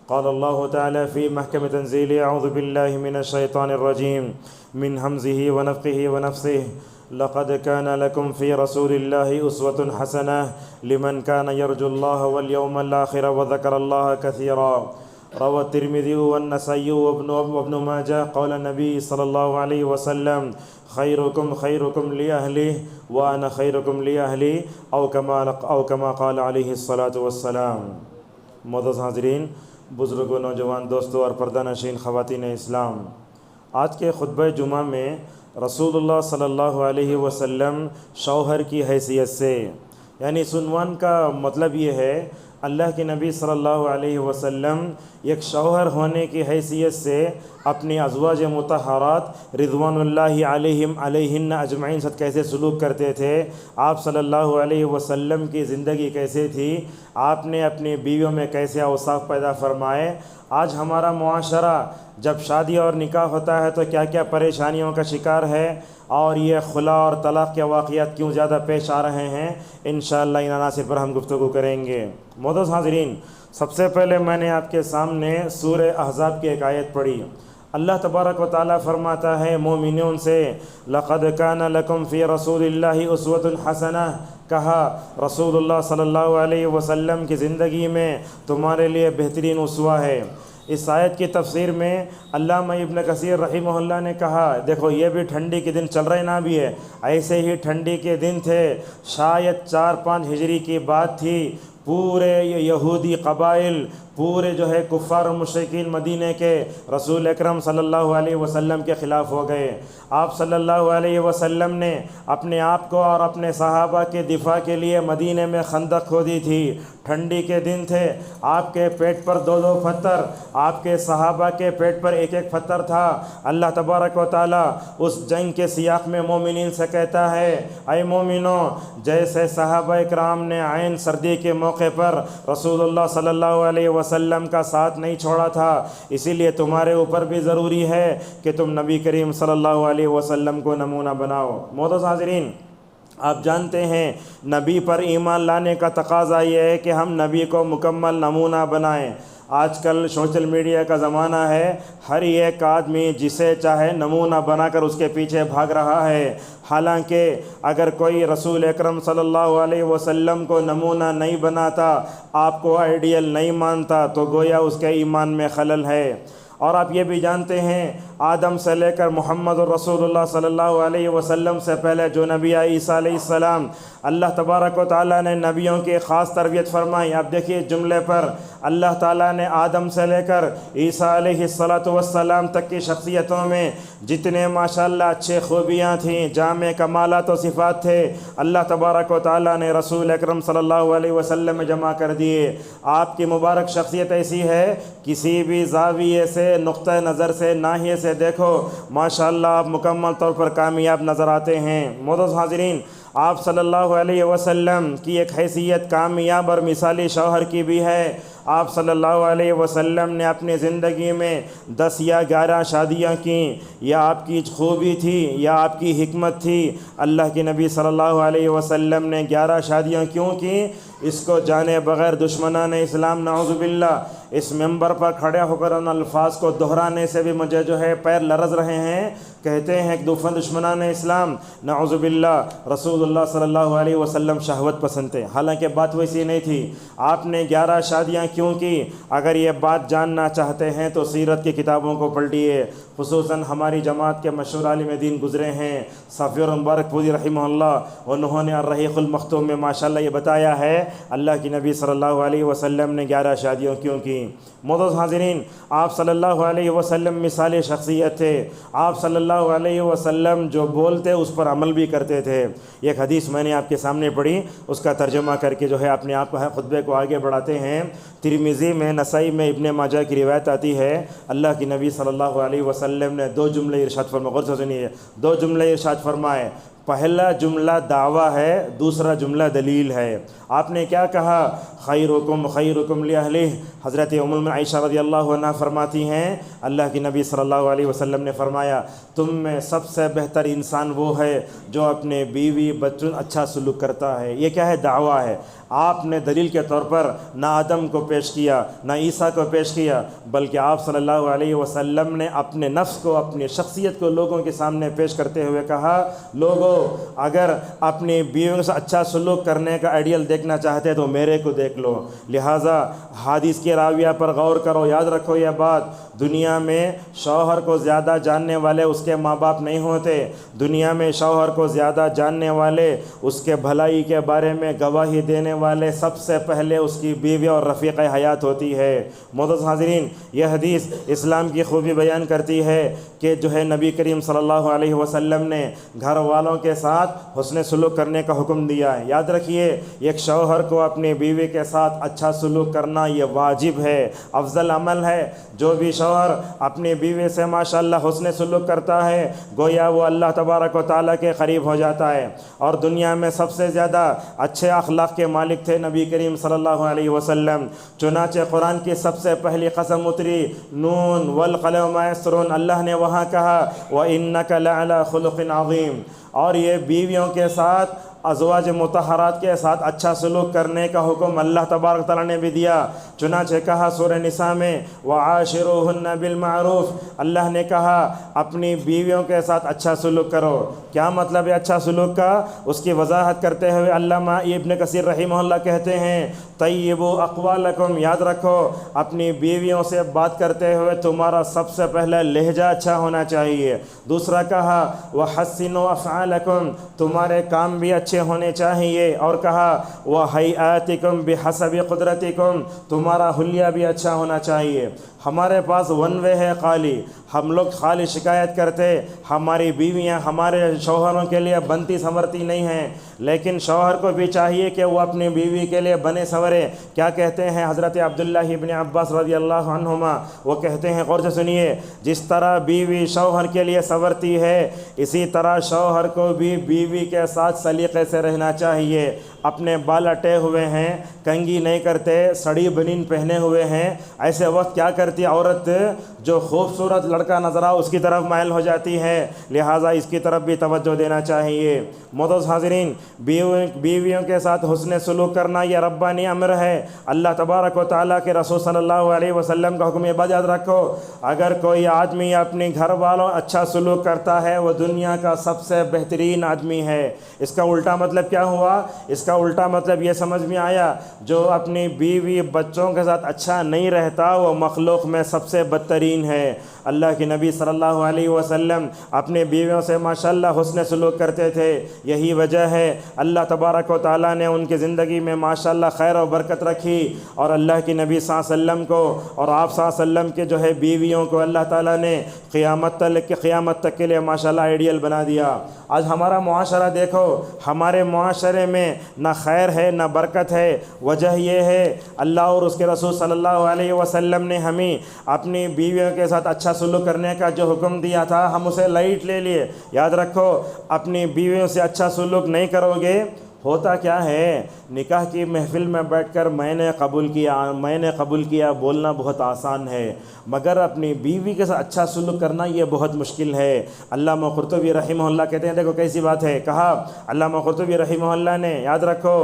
قال الله تعالى في محكم تنزيله: أعوذ بالله من الشيطان الرجيم من همزه ونفخه ونفثه. لقد كان لكم في رسول الله أسوة حسنة لمن كان يرجو الله واليوم الآخر وذكر الله كثيرا. روى الترمذي والنسائي وابن ماجه قال النبي صلى الله عليه وسلم: خيركم خيركم لأهله وأنا خيركم لأهلي أو كما قال عليه الصلاة والسلام. معزز حاضرین، بزرگوں، نوجوان دوستوں اور پردہ نشین خواتین اسلام، آج کے خطبہ جمعہ میں رسول اللہ صلی اللہ علیہ وسلم شوہر کی حیثیت سے، یعنی اس عنوان کا مطلب یہ ہے اللہ کے نبی صلی اللہ علیہ وسلم ایک شوہر ہونے کی حیثیت سے اپنی ازواج مطہرات رضوان اللہ علیہم علیہن اجمعین ساتھ کیسے سلوک کرتے تھے، آپ صلی اللہ علیہ وسلم کی زندگی کیسے تھی، آپ نے اپنی بیویوں میں کیسے اوصاف پیدا فرمائے. آج ہمارا معاشرہ جب شادی اور نکاح ہوتا ہے تو کیا کیا پریشانیوں کا شکار ہے، اور یہ خلا اور طلاق کے واقعات کیوں زیادہ پیش آ رہے ہیں، انشاءاللہ ان عناصر پر ہم گفتگو کریں گے. معزز حاضرین، سب سے پہلے میں نے آپ کے سامنے سورہ احزاب کی ایک آیت پڑھی. اللہ تبارک و تعالیٰ فرماتا ہے مومنون سے: لقد کان لکم فی رسول اللہ اسوۃ حسنہ. کہا رسول اللہ صلی اللہ علیہ وسلم کی زندگی میں تمہارے لیے بہترین اسوہ ہے. اس آیت کی تفسیر میں علامہ ابن کثیر رحمہ اللہ نے کہا، دیکھو یہ بھی ٹھنڈی کے دن چل رہے نہ بھی ہے، ایسے ہی ٹھنڈی کے دن تھے، شاید 4-5 ہجری کی بات تھی. پورے یہودی قبائل، پورے کفار و مشرکین مدینہ کے رسول اکرم صلی اللہ علیہ وسلم کے خلاف ہو گئے. آپ صلی اللہ علیہ وسلم نے اپنے آپ کو اور اپنے صحابہ کے دفاع کے لیے مدینہ میں خندق کھودی تھی. ٹھنڈی کے دن تھے، آپ کے پیٹ پر 2 پتھر، آپ کے صحابہ کے پیٹ پر 1 پتھر تھا. اللہ تبارک و تعالیٰ اس جنگ کے سیاق میں مومنین سے کہتا ہے: اے مومنوں، جیسے صحابہ اکرام نے عین سردی کے موقع پر رسول اللہ صلی اللہ علیہ وسلم کا ساتھ نہیں چھوڑا تھا، اسی لیے تمہارے اوپر بھی ضروری ہے کہ تم نبی کریم صلی اللہ علیہ وسلم کو نمونہ بناؤ. معزز حاضرین، آپ جانتے ہیں نبی پر ایمان لانے کا تقاضا یہ ہے کہ ہم نبی کو مکمل نمونہ بنائیں. آج کل سوشل میڈیا کا زمانہ ہے، ہر ایک آدمی جسے چاہے نمونہ بنا کر اس کے پیچھے بھاگ رہا ہے. حالانکہ اگر کوئی رسول اکرم صلی اللہ علیہ وسلم کو نمونہ نہیں بناتا، آپ کو آئیڈیل نہیں مانتا، تو گویا اس کے ایمان میں خلل ہے. اور آپ یہ بھی جانتے ہیں آدم سے لے کر محمد الرسول اللہ صلی اللہ علیہ وسلم سے پہلے جو نبی عیسیٰ علیہ السلام، اللہ تبارک و تعالیٰ نے نبیوں کی خاص تربیت فرمائی. آپ دیکھیے جملے پر اللہ تعالیٰ نے آدم سے لے کر عیسیٰ علیہ السلام تک کی شخصیتوں میں جتنے ماشاءاللہ اچھے خوبیاں تھیں، جامع کمالات و صفات تھے، اللہ تبارک و تعالیٰ نے رسول اکرم صلی اللہ علیہ وسلم میں جمع کر دیے. آپ کی مبارک شخصیت ایسی ہے، کسی بھی زاویے سے، نقطہ نظر سے، ناحیے سے دیکھو ماشاءاللہ آپ مکمل طور پر کامیاب نظر آتے ہیں. معزز حاضرین، آپ صلی اللہ علیہ وسلم کی ایک حیثیت کامیاب اور مثالی شوہر کی بھی ہے. آپ صلی اللہ علیہ وسلم نے اپنی زندگی میں 10 یا 11 شادیاں کیں. یا آپ کی خوبی تھی یا آپ کی حکمت تھی؟ اللہ کے نبی صلی اللہ علیہ وسلم نے 11 شادیاں کیوں کیں؟ اس کو جانے بغیر دشمنان اسلام نعوذ باللہ اس ممبر پر کھڑے ہو کر ان الفاظ کو دہرانے سے بھی مجھے پیر لرز رہے ہیں. کہتے ہیں کہ دشمنان اسلام نعوذ باللہ رسول اللہ صلی اللہ علیہ وسلم شہوت پسند تھے. حالانکہ بات ویسی نہیں تھی. آپ نے 11 شادیاں کیوں کی؟ اگر یہ بات جاننا چاہتے ہیں تو سیرت کی کتابوں کو پلٹیے. خصوصاً ہماری جماعت کے مشہور عالم دین گزرے ہیں صفی مبارک پوری رحمہ اللہ، انہوں نے الرحیق المختوم میں ماشاءاللہ یہ بتایا ہے اللہ کی نبی صلی اللہ علیہ وسلم نے 11 شادیوں کیوں کی. معزز حاضرین، آپ صلی اللہ علیہ وسلم مثالی شخصیت تھے. آپ صلی اللہ علیہ وسلم جو بولتے اس پر عمل بھی کرتے تھے. ایک حدیث میں نے آپ کے سامنے پڑھی، اس کا ترجمہ کر کے اپنے آپ خطبے کو آگے بڑھاتے ہیں. ترمذی میں، نسائی میں، ابن ماجہ کی روایت آتی ہے، اللہ کی نبی صلی اللہ علیہ وسلم نے 2 جملے ارشاد فرمائے. غور سے سنیے، 2 جملے ارشاد فرمائے. پہلا جملہ دعویٰ ہے، دوسرا جملہ دلیل ہے. آپ نے کیا کہا؟ خیرکم خیرکم لأہلہ. حضرت ام المؤمنین عائشہ رضی اللہ عنہ فرماتی ہیں اللہ کی نبی صلی اللہ علیہ وسلم نے فرمایا تم میں سب سے بہتر انسان وہ ہے جو اپنے بیوی بچوں اچھا سلوک کرتا ہے. یہ کیا ہے؟ دعویٰ ہے. آپ نے دلیل کے طور پر نہ آدم کو پیش کیا نہ عیسیٰ کو پیش کیا، بلکہ آپ صلی اللہ علیہ وسلم نے اپنے نفس کو، اپنی شخصیت کو لوگوں کے سامنے پیش کرتے ہوئے کہا، لوگوں اگر اپنی بیویوں سے اچھا سلوک کرنے کا آئیڈیل دیکھنا چاہتے تو میرے کو دیکھ لو۔ لہٰذا حدیث کے راویہ پر غور کرو، یاد رکھو یہ بات، دنیا میں شوہر کو زیادہ جاننے والے اس کے ماں باپ نہیں ہوتے، دنیا میں شوہر کو زیادہ جاننے والے، اس کے بھلائی کے بارے میں گواہی دینے والے سب سے پہلے اس کی بیوی اور رفیق حیات ہوتی ہے۔ معزز حاضرین، یہ حدیث اسلام کی خوبی بیان کرتی ہے کہ جو ہے نبی کریم صلی اللہ علیہ وسلم نے گھر والوں کے ساتھ حسن سلوک کرنے کا حکم دیا ہے۔ یاد رکھیے، ایک شوہر کو اپنی بیوی کے ساتھ اچھا سلوک کرنا یہ واجب ہے، افضل عمل ہے۔ جو بھی شوہر اپنی بیوی سے ماشاءاللہ حسن سلوک کرتا ہے، گویا وہ اللہ تبارک و تعالیٰ کے قریب ہو جاتا ہے۔ اور دنیا میں سب سے زیادہ اچھے اخلاق کے مالک تھے نبی کریم صلی اللہ علیہ وسلم، چنانچہ قرآن کی سب سے پہلی قسم اتری، نون والقلم وما یسطرون، اللہ نے وہاں کہا وَإِنَّكَ لَعَلَىٰ خُلُقٍ عَظِيمٍ۔ اور یہ بیویوں کے ساتھ، ازواج مطہرات کے ساتھ اچھا سلوک کرنے کا حکم اللہ تبارک تعالیٰ نے بھی دیا، چنانچہ کہا سورہ نساء میں وَعَاشِرُوهُنَّ بِالْمَعْرُوفِ، اللہ نے کہا اپنی بیویوں کے ساتھ اچھا سلوک کرو۔ کیا مطلب ہے اچھا سلوک کا؟ اس کی وضاحت کرتے ہوئے علامہ ابن کثیر رحمہ اللہ کہتے ہیں طیبوا اقوالکم، یاد رکھو اپنی بیویوں سے بات کرتے ہوئے تمہارا سب سے پہلے لہجہ اچھا ہونا چاہیے۔ دوسرا کہا وحسنوا افعالکم، تمہارے کام بھی اچھے ہونے چاہیے، اور کہا وہیئاتکم بحسب قدرتکم، تمہارا حلیہ بھی اچھا ہونا چاہیے۔ ہمارے پاس ون وے ہے خالی، ہم لوگ خالی شکایت کرتے ہماری بیویاں ہمارے شوہروں کے لیے بنتی سنورتی نہیں ہیں، لیکن شوہر کو بھی چاہیے کہ وہ اپنی بیوی کے لیے بنے سنورے۔ کیا کہتے ہیں حضرت عبداللہ ابن عباس رضی اللہ عنہما، وہ کہتے ہیں، غور سے سنیے، جس طرح بیوی شوہر کے لیے سنورتی ہے، اسی طرح شوہر کو بھی بیوی کے ساتھ سلیقے سے رہنا چاہیے۔ اپنے بال اٹے ہوئے ہیں، کنگھی نہیں کرتے، سڑی بنین پہنے ہوئے ہیں، ایسے وقت کیا کرتی عورت؟ جو خوبصورت لڑکا نظر آ اس کی طرف مائل ہو جاتی ہے، لہٰذا اس کی طرف بھی توجہ دینا چاہیے۔ معزز حاضرین، بیویوں کے ساتھ حسن سلوک کرنا یہ ربانی امر ہے، اللہ تبارک و تعالیٰ کے رسول صلی اللہ علیہ وسلم کا حکم۔ یہ بات یاد رکھو، اگر کوئی آدمی اپنے گھر والوں اچھا سلوک کرتا ہے وہ دنیا کا سب سے بہترین آدمی ہے۔ اس کا الٹا مطلب کیا ہوا؟ اس کا الٹا مطلب یہ سمجھ میں آیا، جو اپنی بیوی بچوں کے ساتھ اچھا نہیں رہتا وہ مخلوق میں سب سے بدترین ہے۔ اللہ کے نبی صلی اللہ علیہ وسلم اپنے بیویوں سے ماشاءاللہ حسن سلوک کرتے تھے، یہی وجہ ہے اللہ تبارک و تعالیٰ نے ان کی زندگی میں ماشاءاللہ خیر و برکت رکھی، اور اللہ کے نبی صلی اللہ علیہ وسلم کو اور آپ صلی اللہ علیہ وسلم کے جو ہے بیویوں کو اللہ تعالیٰ نے قیامت تک کے لیے ماشاءاللہ آئیڈیل بنا دیا۔ آج ہمارا معاشرہ دیکھو، ہمارے معاشرے میں نہ خیر ہے نہ برکت ہے، وجہ یہ ہے اللہ اور اس کے رسول صلی اللہ علیہ وسلم نے ہمیں اپنی بیویوں کے ساتھ اچھا سلوک کرنے کا جو حکم دیا تھا ہم اسے لائٹ لے لیے۔ یاد رکھو، اپنی بیویوں سے اچھا سلوک نہیں کرو گے، ہوتا کیا ہے، نکاح کی محفل میں بیٹھ کر میں نے قبول کیا بولنا بہت آسان ہے، مگر اپنی بیوی کے ساتھ اچھا سلوک کرنا یہ بہت مشکل ہے۔ علامہ قرطبی رحمہ اللہ کہتے ہیں، دیکھو کیسی بات ہے، کہا علامہ قرطبی رحمہ اللہ نے، یاد رکھو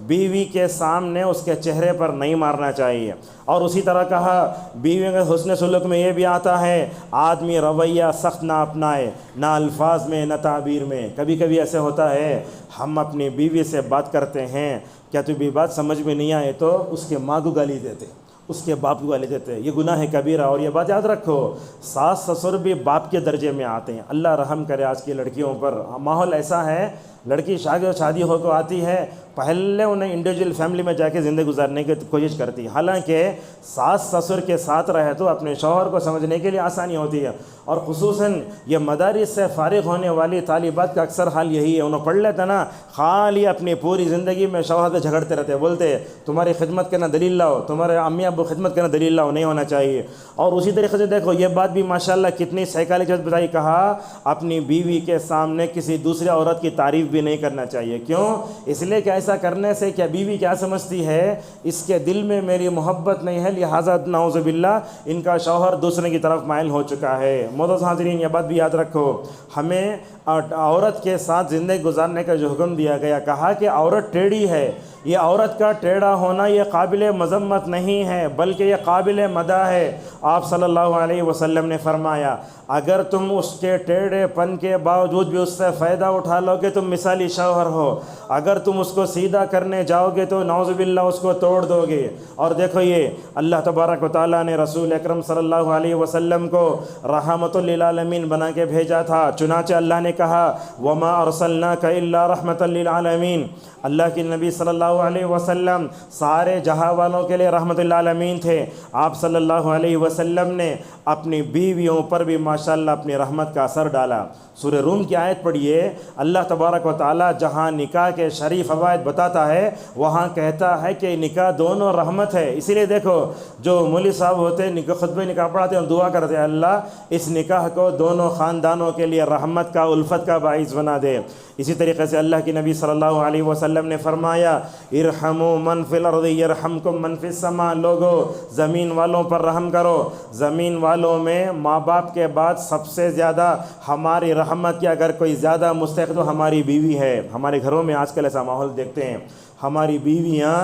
بیوی کے سامنے اس کے چہرے پر نہیں مارنا چاہیے، اور اسی طرح کہا بیوی کے حسن سلوک میں یہ بھی آتا ہے آدمی رویہ سخت نہ اپنائے، نہ الفاظ میں نہ تعبیر میں۔ کبھی کبھی ایسے ہوتا ہے ہم اپنی بیوی سے بات کرتے ہیں، کیا تمہیں بات سمجھ میں نہیں آئے تو اس کے ماں کو گالی دیتے، اس کے باپ کو گالی دیتے، یہ گناہ کبیرہ۔ اور یہ بات یاد رکھو، ساس سسر بھی باپ کے درجے میں آتے ہیں۔ اللہ رحم کرے آج کی لڑکیوں پر، ماحول ایسا ہے لڑکی شادی ہو کے آتی ہے، پہلے انہیں انڈیویجول فیملی میں جا کے زندگی گزارنے کی کوشش کرتی ہے، حالانکہ ساس سسر کے ساتھ رہے تو اپنے شوہر کو سمجھنے کے لیے آسانی ہوتی ہے۔ اور خصوصاً یہ مدارس سے فارغ ہونے والی طالبات کا اکثر حال یہی ہے، انہوں پڑھ لیتا نا، خالی اپنی پوری زندگی میں شوہر سے جھگڑتے رہتے، بولتے تمہاری خدمت کرنا دلیل لاؤ، تمہارے امی ابو خدمت کرنا دلیل لاؤ، نہیں ہونا چاہیے۔ اور اسی طریقے سے دیکھو یہ بات بھی ماشاءاللہ کتنی سائیکالوجسٹ بتائی، کہا اپنی بیوی کے سامنے کسی دوسری عورت کی تعریف بھی نہیں کرنا چاہیے۔ کیوں؟ اس لیے کہ ایسا کرنے سے کیا بیوی کیا سمجھتی ہے، اس کے دل میں میری محبت نہیں ہے، لہٰذا نعوذ باللہ ان کا شوہر دوسرے کی طرف مائل ہو چکا ہے۔ معزز حاضرین، یہ بات بھی یاد رکھو، ہمیں عورت کے ساتھ زندگی گزارنے کا جو حکم دیا گیا، کہا کہ عورت ٹیڑھی ہے، یہ عورت کا ٹیڑھا ہونا یہ قابل مذمت نہیں ہے بلکہ یہ قابل مدح ہے۔ آپ صلی اللہ علیہ وسلم نے فرمایا اگر تم اس کے ٹیڑھے پن کے باوجود بھی اس سے فائدہ اٹھا لو گے تم مثالی شوہر ہو، اگر تم اس کو سیدھا کرنے جاؤ گے تو نعوذ باللہ اس کو توڑ دو گے۔ اور دیکھو یہ اللہ تبارک و تعالیٰ نے رسول اکرم صلی اللہ علیہ وسلم کو رحمت للعالمین بنا کے بھیجا تھا، چنانچہ اللہ نے کہا وما ارسلناک الا رحمت للعالمین، اللہ کے نبی صلی اللہ علیہ وسلم سارے جہاں والوں کے لیے رحمت للعالمین تھے۔ آپ صلی اللہ علیہ وسلم نے اپنی بیویوں پر بھی ماشاءاللہ اپنی رحمت کا اثر ڈالا۔ سورہ روم کی آیت پڑھیے، اللہ تبارک و تعالیٰ جہاں نکاح کے شریف فوائد بتاتا ہے وہاں کہتا ہے کہ نکاح دونوں رحمت ہے۔ اسی لیے دیکھو جو مولوی صاحب ہوتے ہیں خطبہ نکاح پڑھاتے ہیں اور دعا کرتے ہیں اللہ اس نکاح کو دونوں خاندانوں کے لیے رحمت کا الفت کا باعث بنا دے۔ اسی طریقے سے اللہ کی نبی صلی اللہ علیہ وسلم نے فرمایا ارحموا من فی الارض یرحمکم من فی السماء، لوگو زمین والوں پر رحم کرو۔ زمین والوں میں ماں باپ کے بعد سب سے زیادہ ہماری رحمت کی اگر کوئی زیادہ مستحق تو ہماری بیوی ہے۔ ہمارے گھروں میں آج کل ایسا ماحول دیکھتے ہیں، ہماری بیویاں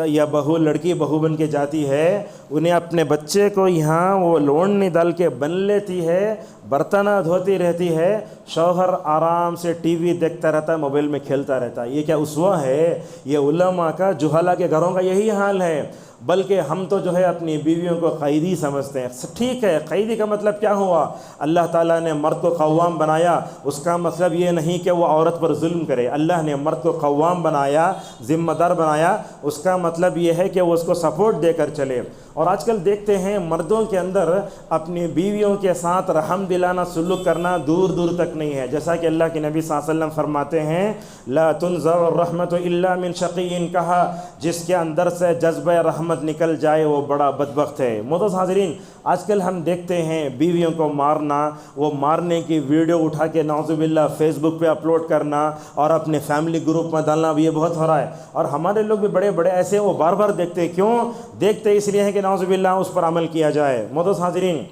یا بہو لڑکی بہو بن کے جاتی ہے، انہیں اپنے بچے کو یہاں وہ لونڈنی ڈال کے بن لیتی ہے، برتن دھوتی رہتی ہے، شوہر آرام سے ٹی وی دیکھتا رہتا ہے، موبائل میں کھیلتا رہتا ہے۔ یہ کیا اسوہ ہے؟ یہ علماء کا جہالہ کے گھروں کا یہی حال ہے۔ بلکہ ہم تو جو ہے اپنی بیویوں کو قیدی سمجھتے ہیں۔ ٹھیک ہے، قیدی کا مطلب کیا ہوا؟ اللہ تعالیٰ نے مرد کو قوام بنایا، اس کا مطلب یہ نہیں کہ وہ عورت پر ظلم کرے۔ اللہ نے مرد کو قوام بنایا، ذمہ دار بنایا، اس کا مطلب یہ ہے کہ وہ اس کو سپورٹ دے کر چلے۔ اور آج کل دیکھتے ہیں مردوں کے اندر اپنی بیویوں کے ساتھ رحم دلانا سلوک کرنا دور دور تک نہیں ہے، جیسا کہ اللہ کے نبی صلی اللہ علیہ وسلم فرماتے ہیں لا تنزع الرحمت الا من شقی، کہا جس کے اندر سے جذبہ رحمت نکل جائے وہ بڑا بدبخت ہے۔ معزز حاضرین، آج کل ہم دیکھتے ہیں بیویوں کو مارنا، وہ مارنے کی ویڈیو اٹھا کے نعوذ باللہ فیس بک پہ اپلوڈ کرنا اور اپنے فیملی گروپ میں ڈالنا، بھی یہ بہت ہو رہا ہے۔ اور ہمارے لوگ بھی بڑے بڑے ایسے وہ بار بار دیکھتے ہیں، کیوں دیکھتے؟ اس لیے ہے کہ نعوذ باللہ اس پر عمل کیا جائے۔ معزز حاضرین،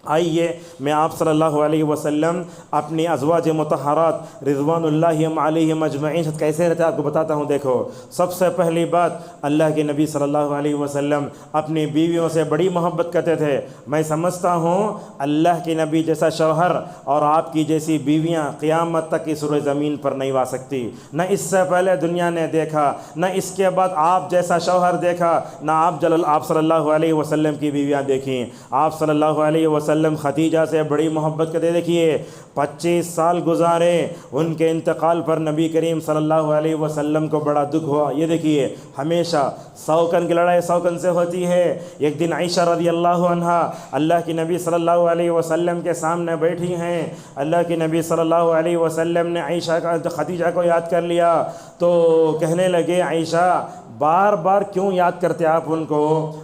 آئیے میں آپ صلی اللہ علیہ وسلم اپنی ازواج مطہرات رضوان اللہ علیہم اجمعین کیسے رہتے آپ کو بتاتا ہوں۔ دیکھو سب سے پہلی بات، اللہ کے نبی صلی اللہ علیہ وسلم اپنی بیویوں سے بڑی محبت کرتے تھے۔ میں سمجھتا ہوں اللہ کے نبی جیسا شوہر اور آپ کی جیسی بیویاں قیامت تک اس روئے زمین پر نہیں آ سکتی۔ نہ اس سے پہلے دنیا نے دیکھا، نہ اس کے بعد آپ جیسا شوہر دیکھا، نہ آپ صلی اللہ علیہ وسلم کی بیویاں دیکھیں۔ آپ صلی اللہ علیہ وسلم خدیجہ سے بڑی محبت کرتے، دیکھیے 25 سال گزارے، ان کے انتقال پر نبی کریم صلی اللہ علیہ وسلم کو بڑا دکھ ہوا۔ یہ دیکھیے ہمیشہ سوکن کی لڑائی سوکن سے ہوتی ہے۔ ایک دن عائشہ رضی اللہ عنہا اللہ کی نبی صلی اللہ علیہ وسلم کے سامنے بیٹھی ہیں، اللہ کی نبی صلی اللہ علیہ وسلم نے خدیجہ کو یاد کر لیا تو کہنے لگے عائشہ بار بار کیوں یاد کرتے آپ ان کو؟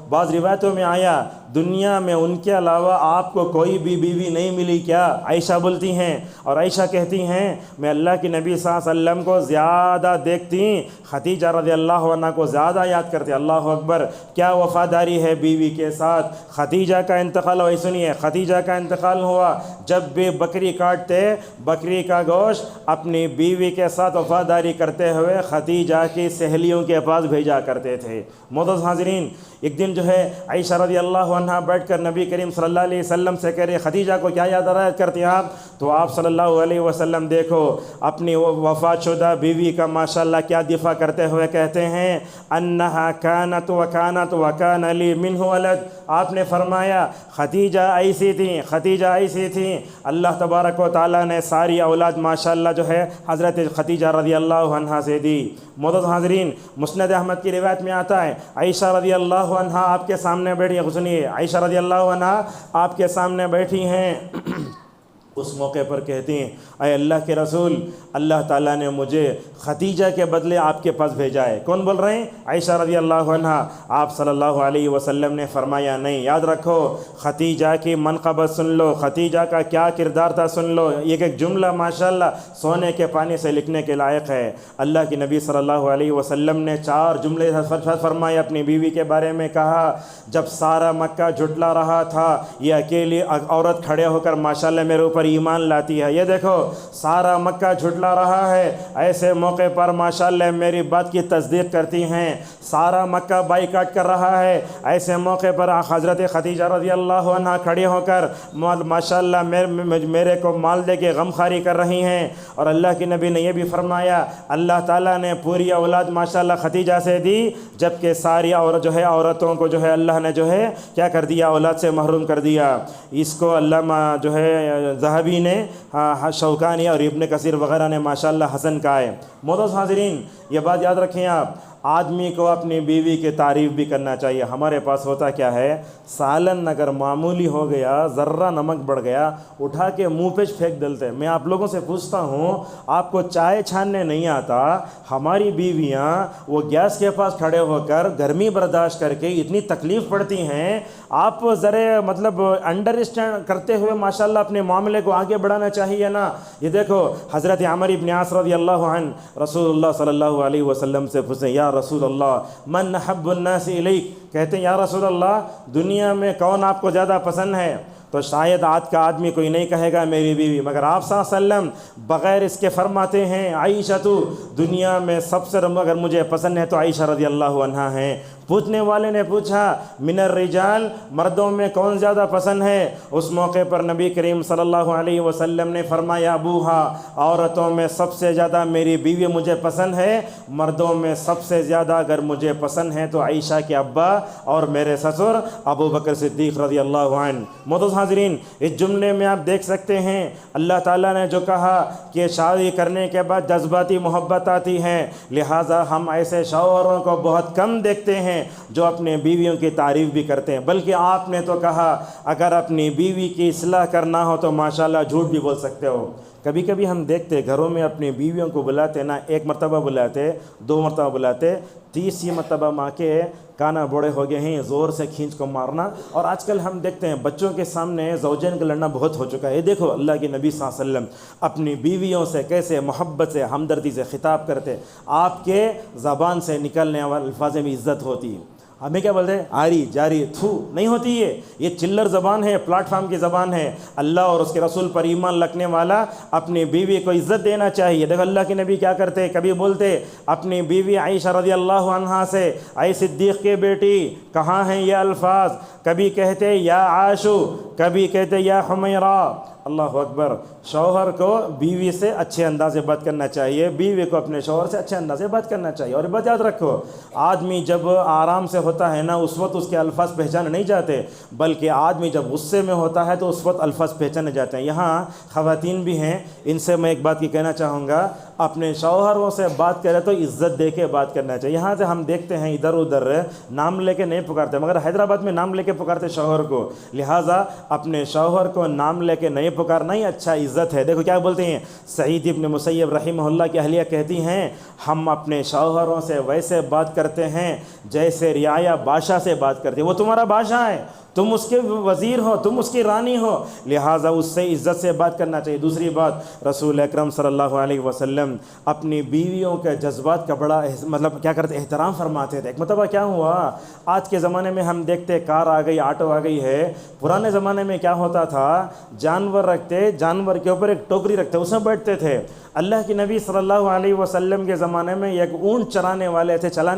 بعض روایتوں میں آیا دنیا میں ان کے علاوہ آپ کو کوئی بھی بیوی نہیں ملی کیا؟ عائشہ بولتی ہیں، اور عائشہ کہتی ہیں میں اللہ کی نبی صلی اللہ علیہ وسلم کو زیادہ دیکھتی، خدیجہ رضی اللہ عنہ کو زیادہ یاد کرتے۔ اللہ اکبر، کیا وفاداری ہے بیوی کے ساتھ۔ خدیجہ کا انتقال ہوا، سنیے خدیجہ کا انتقال ہوا، جب بھی بکری کاٹتے بکری کا گوشت اپنی بیوی کے ساتھ وفاداری کرتے ہوئے خدیجہ کی سہیلیوں کے پاس بھیجا کرتے تھے۔ معزز حاضرین، ایک دن جو ہے عائشہ رضی اللہ عنہ بیٹھ کر نبی کریم صلی اللہ علیہ وسلم سے کہہ رہے خدیجہ کو کیا یاد کرتے ہیں آپ؟ تو آپ صلی اللہ علیہ وسلم دیکھو اپنی وفات شدہ بیوی کا ماشاءاللہ کیا دفاع کرتے ہوئے کہتے ہیں انہا کانت وکانت وکان لی منہ ولد۔ آپ نے فرمایا خدیجہ ایسی تھیں، خدیجہ ایسی تھیں، اللہ تبارک و تعالیٰ نے ساری اولاد ماشاءاللہ جو ہے حضرت خدیجہ رضی اللہ عنہ سے دی۔ معزز حاضرین، مسند احمد کی روایت میں آتا ہے عائشہ رضی اللہ عنہ آپ کے سامنے بیٹھی ہیں، سنیے عائشہ رضی اللہ عنہ آپ کے سامنے بیٹھی ہیں، اس موقع پر کہتی ہیں اے اللہ کے رسول، اللہ تعالیٰ نے مجھے خدیجہ کے بدلے آپ کے پاس بھیجا ہے۔ کون بول رہے ہیں؟ عائشہ رضی اللہ عنہ۔ آپ صلی اللہ علیہ وسلم نے فرمایا نہیں، یاد رکھو خدیجہ کی منقبت سن لو، خدیجہ کا کیا کردار تھا سن لو۔ ایک جملہ ماشاءاللہ سونے کے پانی سے لکھنے کے لائق ہے۔ اللہ کے نبی صلی اللہ علیہ وسلم نے 4 جملے فرمائے اپنی بیوی کے بارے میں، کہا جب سارا مکہ جھٹلا رہا تھا یہ اکیلی عورت کھڑے ہو کر ماشاءاللہ میرے اوپر ایمان لاتی ہے۔ یہ دیکھو سارا مکہ جھٹلا رہا ہے، ایسے موقع پر ماشاءاللہ میری بات کی تصدیق کرتی ہیں، سارا مکہ بائیکاٹ کر رہا ہے، ایسے موقع پر حضرت خدیجہ رضی اللہ عنہ کھڑی ہو کر ماشاءاللہ میرے کو مال دے کے غمخواری کر رہی ہیں۔ اور اللہ کے نبی نے یہ بھی فرمایا اللہ تعالیٰ نے پوری اولاد ماشاءاللہ خدیجہ سے دی، جبکہ ساری عورتوں کو اللہ نے کیا کر دیا، اولاد سے محروم کر دیا۔ اس کو علامہ ذہبی نے، شوکانی اور ابن کثیر وغیرہ نے ماشاءاللہ حسن کہا ہے۔ معزز حاضرین، یہ بات یاد رکھیں آپ، آدمی کو اپنی بیوی کی تعریف بھی کرنا چاہیے۔ ہمارے پاس ہوتا کیا ہے، سالن اگر معمولی ہو گیا، ذرہ نمک بڑھ گیا، اٹھا کے منہ پہ پھینک ڈلتے ہیں۔ میں آپ لوگوں سے پوچھتا ہوں، آپ کو چائے چھاننے نہیں آتا؟ ہماری بیویاں وہ گیس کے پاس کھڑے ہو کر گرمی برداشت کر کے اتنی تکلیف پڑتی ہیں، آپ ذرا مطلب انڈرسٹینڈ کرتے ہوئے ماشاءاللہ اپنے معاملے کو آگے بڑھانا چاہیے نا۔ یہ دیکھو حضرت عمر بن عاص رضی اللہ عنہ رسول اللہ صلی اللہ علیہ وسلم سے پوچھیں، یا رسول اللہ من احب الناس الیک، کہتے ہیں یا رسول اللہ دنیا میں کون آپ کو زیادہ پسند ہے؟ تو شاید آج کا آدمی کوئی نہیں کہے گا میری بیوی، مگر آپ صلی اللہ علیہ وسلم بغیر اس کے فرماتے ہیں عائشہ تو دنیا میں سب سے اگر مجھے پسند ہے تو عائشہ رضی اللہ عنہا ہیں۔ پوچھنے والے نے پوچھا من الرجال، مردوں میں کون زیادہ پسند ہے؟ اس موقع پر نبی کریم صلی اللہ علیہ وسلم نے فرمایا ابوہا، عورتوں میں سب سے زیادہ میری بیوی مجھے پسند ہے، مردوں میں سب سے زیادہ اگر مجھے پسند ہے تو عائشہ کے ابا اور میرے سسر ابو بکر صدیق رضی اللہ عنہ۔ معزز حاضرین، اس جملے میں آپ دیکھ سکتے ہیں اللہ تعالیٰ نے جو کہا کہ شادی کرنے کے بعد جذباتی محبت آتی ہے، لہٰذا ہم ایسے شوہروں کو بہت کم دیکھتے ہیں جو اپنے بیویوں کی تعریف بھی کرتے ہیں، بلکہ آپ نے تو کہا اگر اپنی بیوی کی اصلاح کرنا ہو تو ماشاءاللہ جھوٹ بھی بول سکتے ہو۔ کبھی کبھی ہم دیکھتے گھروں میں اپنی بیویوں کو بلاتے نا، ایک مرتبہ بلاتے، دو مرتبہ بلاتے، تیسری مرتبہ ماں کے کانا بوڑے ہو گئے ہیں، زور سے کھینچ کو مارنا۔ اور آج کل ہم دیکھتے ہیں بچوں کے سامنے زوجین کا لڑنا بہت ہو چکا ہے۔ دیکھو اللہ کے نبی صلی اللہ علیہ وسلم اپنی بیویوں سے کیسے محبت سے، ہمدردی سے خطاب کرتے، آپ کے زبان سے نکلنے والے الفاظ میں عزت ہوتی۔ ہمیں کیا بولتے ہیں، آری جاری تھو نہیں ہوتی، یہ چلر زبان ہے، پلیٹ فارم کی زبان ہے۔ اللہ اور اس کے رسول پر ایمان رکھنے والا اپنی بیوی کو عزت دینا چاہیے۔ دیکھو اللہ کے نبی کیا کرتے، کبھی بولتے اپنی بیوی عائشہ رضی اللہ عنہا سے، اے صدیق کے بیٹی، کہاں ہیں یہ الفاظ؟ کبھی کہتے یا عاشو، کبھی کہتے یا حمیرہ۔ اللہ اکبر۔ شوہر کو بیوی سے اچھے انداز سے بات کرنا چاہیے، بیوی کو اپنے شوہر سے اچھے انداز سے بات کرنا چاہیے۔ اور بات یاد رکھو، آدمی جب آرام سے ہوتا ہے نا اس وقت اس کے الفاظ پہچانے نہیں جاتے، بلکہ آدمی جب غصے میں ہوتا ہے تو اس وقت الفاظ پہچانے جاتے ہیں۔ یہاں خواتین بھی ہیں، ان سے میں ایک بات کی کہنا چاہوں گا، اپنے شوہروں سے بات کرے تو عزت دے کے بات کرنا چاہیے۔ یہاں سے ہم دیکھتے ہیں ادھر ادھر نام لے کے نہیں پکارتے، مگر حیدرآباد میں نام لے کے پکارتے شوہر کو، لہٰذا اپنے شوہر کو نام لے کے نہیں پکارنا ہی اچھا عزت ہے۔ دیکھو کیا بولتے ہیں، سعید ابن مسیب رحمہ اللہ کی اہلیہ کہتی ہیں ہم اپنے شوہروں سے ویسے بات کرتے ہیں جیسے رعایا بادشاہ سے بات کرتے ہیں، وہ تمہارا بادشاہ ہے، تم اس کے وزیر ہو، تم اس کی رانی ہو، لہٰذا اس سے عزت سے بات کرنا چاہیے۔ دوسری بات، رسول اکرم صلی اللہ علیہ وسلم اپنی بیویوں کے جذبات کا بڑا مطلب کیا کرتے، احترام فرماتے تھے۔ ایک مرتبہ کیا ہوا، آج کے زمانے میں ہم دیکھتے کار آ گئی، آٹو آ گئی ہے، پرانے زمانے میں کیا ہوتا تھا، جانور رکھتے، جانور کے اوپر ایک ٹوکری رکھتے، اس میں بیٹھتے تھے۔ اللہ کے نبی صلی اللہ علیہ وسلم کے زمانے میں ایک اونٹ چلانے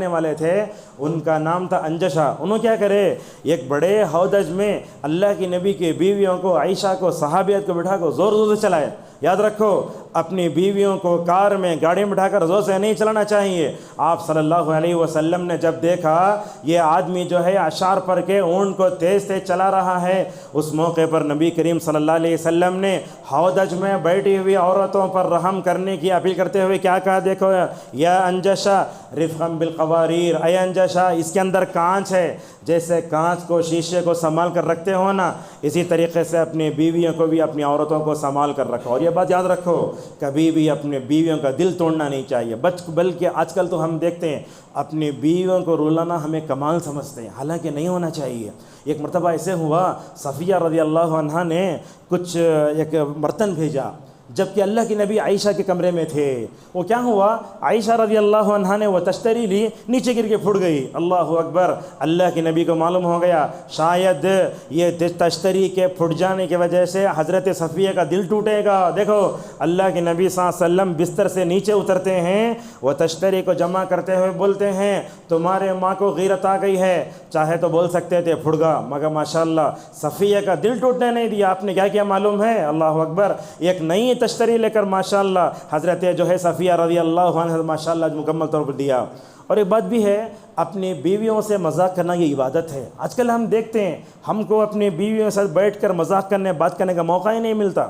والے تھے، ان کا نام تھا انجشا۔ انہوں کیا کرے، ایک بڑے ہودج میں اللہ کے نبی کی بیویوں کو، عائشہ کو، صحابیت کو بٹھا کر زور زور سے چلائے۔ یاد رکھو، اپنی بیویوں کو کار میں، گاڑی میں بٹھا کر زور سے نہیں چلانا چاہیے۔ آپ صلی اللہ علیہ وسلم نے جب دیکھا یہ آدمی جو ہے اشعار پر کے اونٹ کو تیز تیز چلا رہا ہے، اس موقع پر نبی کریم صلی اللہ علیہ وسلم نے ہودج میں بیٹھی ہوئی عورتوں پر رحم کرنے کی اپیل کرتے ہوئے کیا کہا، دیکھو یا انجشا رفقا بالقواریر، اے انجشا اس کے اندر کانچ ہے، جیسے کانچ کو، شیشے کو سنبھال کر رکھتے ہو نا، اسی طریقے سے اپنی بیویوں کو بھی، اپنی عورتوں کو سنبھال کر رکھو۔ اور یہ بات یاد رکھو، کبھی بھی اپنے بیویوں کا دل توڑنا نہیں چاہیے، بلکہ آج کل تو ہم دیکھتے ہیں اپنی بیویوں کو رلانا ہمیں کمال سمجھتے ہیں، حالانکہ نہیں ہونا چاہیے۔ ایک مرتبہ ایسے ہوا، صفیہ رضی اللہ عنہا نے ایک برتن بھیجا، جبکہ اللہ کے نبی عائشہ کے کمرے میں تھے۔ وہ کیا ہوا، عائشہ رضی اللہ عنہا نے وہ تشتری لی، نیچے گر کے پھٹ گئی۔ اللہ اکبر، اللہ کے نبی کو معلوم ہو گیا شاید یہ تشتری کے پھٹ جانے کی وجہ سے حضرت صفیہ کا دل ٹوٹے گا۔ دیکھو اللہ کے نبی صلی اللہ علیہ وسلم بستر سے نیچے اترتے ہیں، وہ تشتری کو جمع کرتے ہوئے بولتے ہیں تمہارے ماں کو غیرت آ گئی ہے، چاہے تو بول سکتے تھے پھٹ گا، مگر ماشاءاللہ صفیہ کا دل ٹوٹنے نہیں دیا۔ آپ نے کیا کیا معلوم ہے، اللہ اکبر، ایک نئی تشتری لے کر ماشاءاللہ حضرت جو ہے صفیہ رضی اللہ عنہ ماشاءاللہ مکمل طور پر دیا۔ اور ایک بات بھی ہے، اپنی بیویوں سے مذاق کرنا یہ عبادت ہے۔ آج کل ہم دیکھتے ہیں ہم کو اپنی بیویوں کے ساتھ بیٹھ کر مذاق کرنے بات کرنے کا موقع ہی نہیں ملتا۔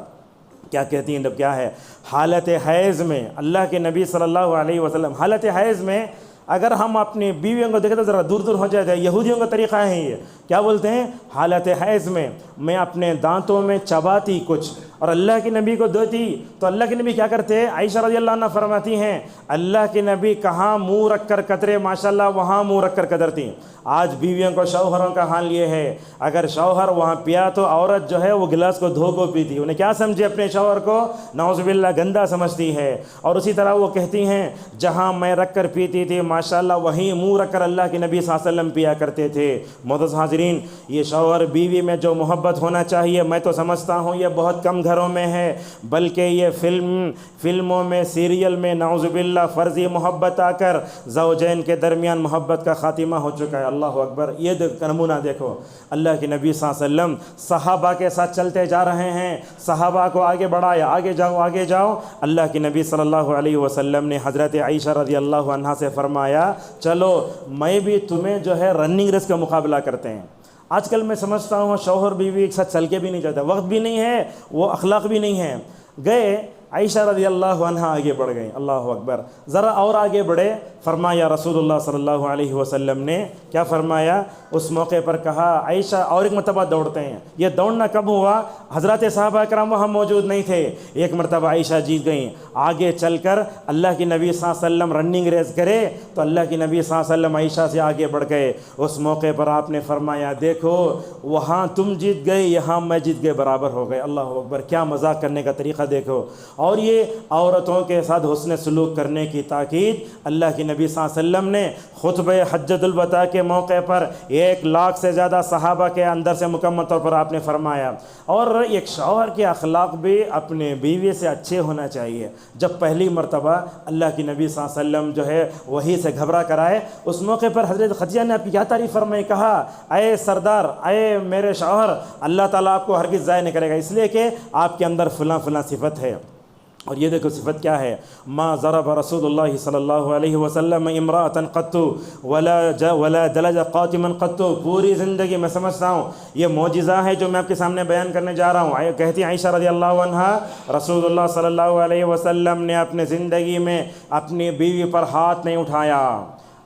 کیا کہتی ہیں، جب کیا ہے حالت حیض میں اللہ کے نبی صلی اللہ علیہ وسلم حالت حیض میں اگر ہم اپنی بیویوں کو دیکھیں تو ذرا دور دور ہو جاتے ہیں۔ یہودیوں کا طریقہ ہے یہ، کیا بولتے ہیں، حالت حیض میں اپنے دانتوں میں چباتی کچھ اور اللہ کے نبی کو دیتی، تو اللہ کے نبی کیا کرتے ہیں، عائشہ رضی اللہ عنہ فرماتی ہیں اللہ کے نبی کہاں منہ رکھ کر قطرے ماشاءاللہ وہاں منہ رکھ کر قدرتی۔ آج بیویوں کو شوہروں کا حال یہ ہے، اگر شوہر وہاں پیا تو عورت جو ہے وہ گلاس کو دھو کو پیتی، انہیں کیا سمجھے، اپنے شوہر کو نعوذ باللہ گندا سمجھتی ہے۔ اور اسی طرح وہ کہتی ہیں جہاں میں رکھ کر پیتی تھی ماشاءاللہ وہیں منہ رکھ کر اللہ کے نبی صلی اللہ علیہ وسلم پیا کرتے تھے۔ معزز حاضرین، یہ شوہر بیوی میں جو محبت ہونا چاہیے میں تو سمجھتا ہوں یہ بہت کم گھروں میں ہے، بلکہ یہ فلموں میں سیریل میں نعوذ باللہ فرضی محبت آ کر زوجین کے درمیان محبت کا خاتمہ ہو چکا ہے۔ اللہ اکبر، یہ نمونہ دیکھو، اللہ کے نبی صلی اللہ علیہ وسلم صحابہ کے ساتھ چلتے جا رہے ہیں، صحابہ کو آگے بڑھایا، آگے جاؤ آگے جاؤ۔ اللہ کے نبی صلی اللہ علیہ وسلم نے حضرت عائشہ رضی اللہ عنہا سے فرمایا چلو میں بھی تمہیں جو ہے رننگ ریس کا مقابلہ کرتے ہیں۔ آج کل میں سمجھتا ہوں شوہر بیوی ایک ساتھ چل کے بھی نہیں جاتا، وقت بھی نہیں ہے، وہ اخلاق بھی نہیں ہے۔ گئے عائشہ رضی اللہ عنہا آگے بڑھ گئیں، اللہ اکبر، ذرا اور آگے بڑھے، فرمایا رسول اللہ صلی اللہ علیہ وسلم نے کیا فرمایا، اس موقع پر کہا عائشہ، اور ایک مرتبہ دوڑتے ہیں۔ یہ دوڑنا کب ہوا، حضرات صحابہ کرام وہاں موجود نہیں تھے، ایک مرتبہ عائشہ جیت گئیں۔ آگے چل کر اللہ کے نبی صلی اللہ علیہ وسلم رننگ ریس کرے تو اللہ کے نبی صلی اللہ علیہ وسلم عائشہ سے آگے بڑھ گئے۔ اس موقع پر آپ نے فرمایا دیکھو وہاں تم جیت گئے، یہاں میں جیت گئے، برابر ہو گئے۔ اللہ اکبر، کیا مذاق کرنے کا طریقہ دیکھو۔ اور یہ عورتوں کے ساتھ حسن سلوک کرنے کی تاکید اللہ کے نبی صلی اللہ علیہ وسلم نے خطبہ حجۃ الوداع کے موقع پر 1,00,000 سے زیادہ صحابہ کے اندر سے مکمل طور پر آپ نے فرمایا۔ اور ایک شوہر کے اخلاق بھی اپنے بیوی سے اچھے ہونا چاہیے۔ جب پہلی مرتبہ اللہ کے نبی صلی اللہ علیہ وسلم جو ہے وہی سے گھبرا کر آئے، اس موقع پر حضرت خدیجہ نے آپ کی کیا تعریف فرمائی، کہا اے سردار، اے میرے شوہر، اللہ تعالیٰ آپ کو ہرگز ضائع نہیں کرے گا، اس لیے کہ آپ کے اندر فلاں فلاں صفت ہے۔ اور یہ دیکھو صفت کیا ہے، ما ضرب رسول اللہ صلی اللہ علیہ وسلم امراۃ قط ولا دلج قاتما قط۔ پوری زندگی میں سمجھتا ہوں یہ معجزہ ہے جو میں آپ کے سامنے بیان کرنے جا رہا ہوں۔ کہتی عائشہ رضی اللہ عنہا رسول اللہ صلی اللہ علیہ وسلم نے اپنے زندگی میں اپنی بیوی پر ہاتھ نہیں اٹھایا۔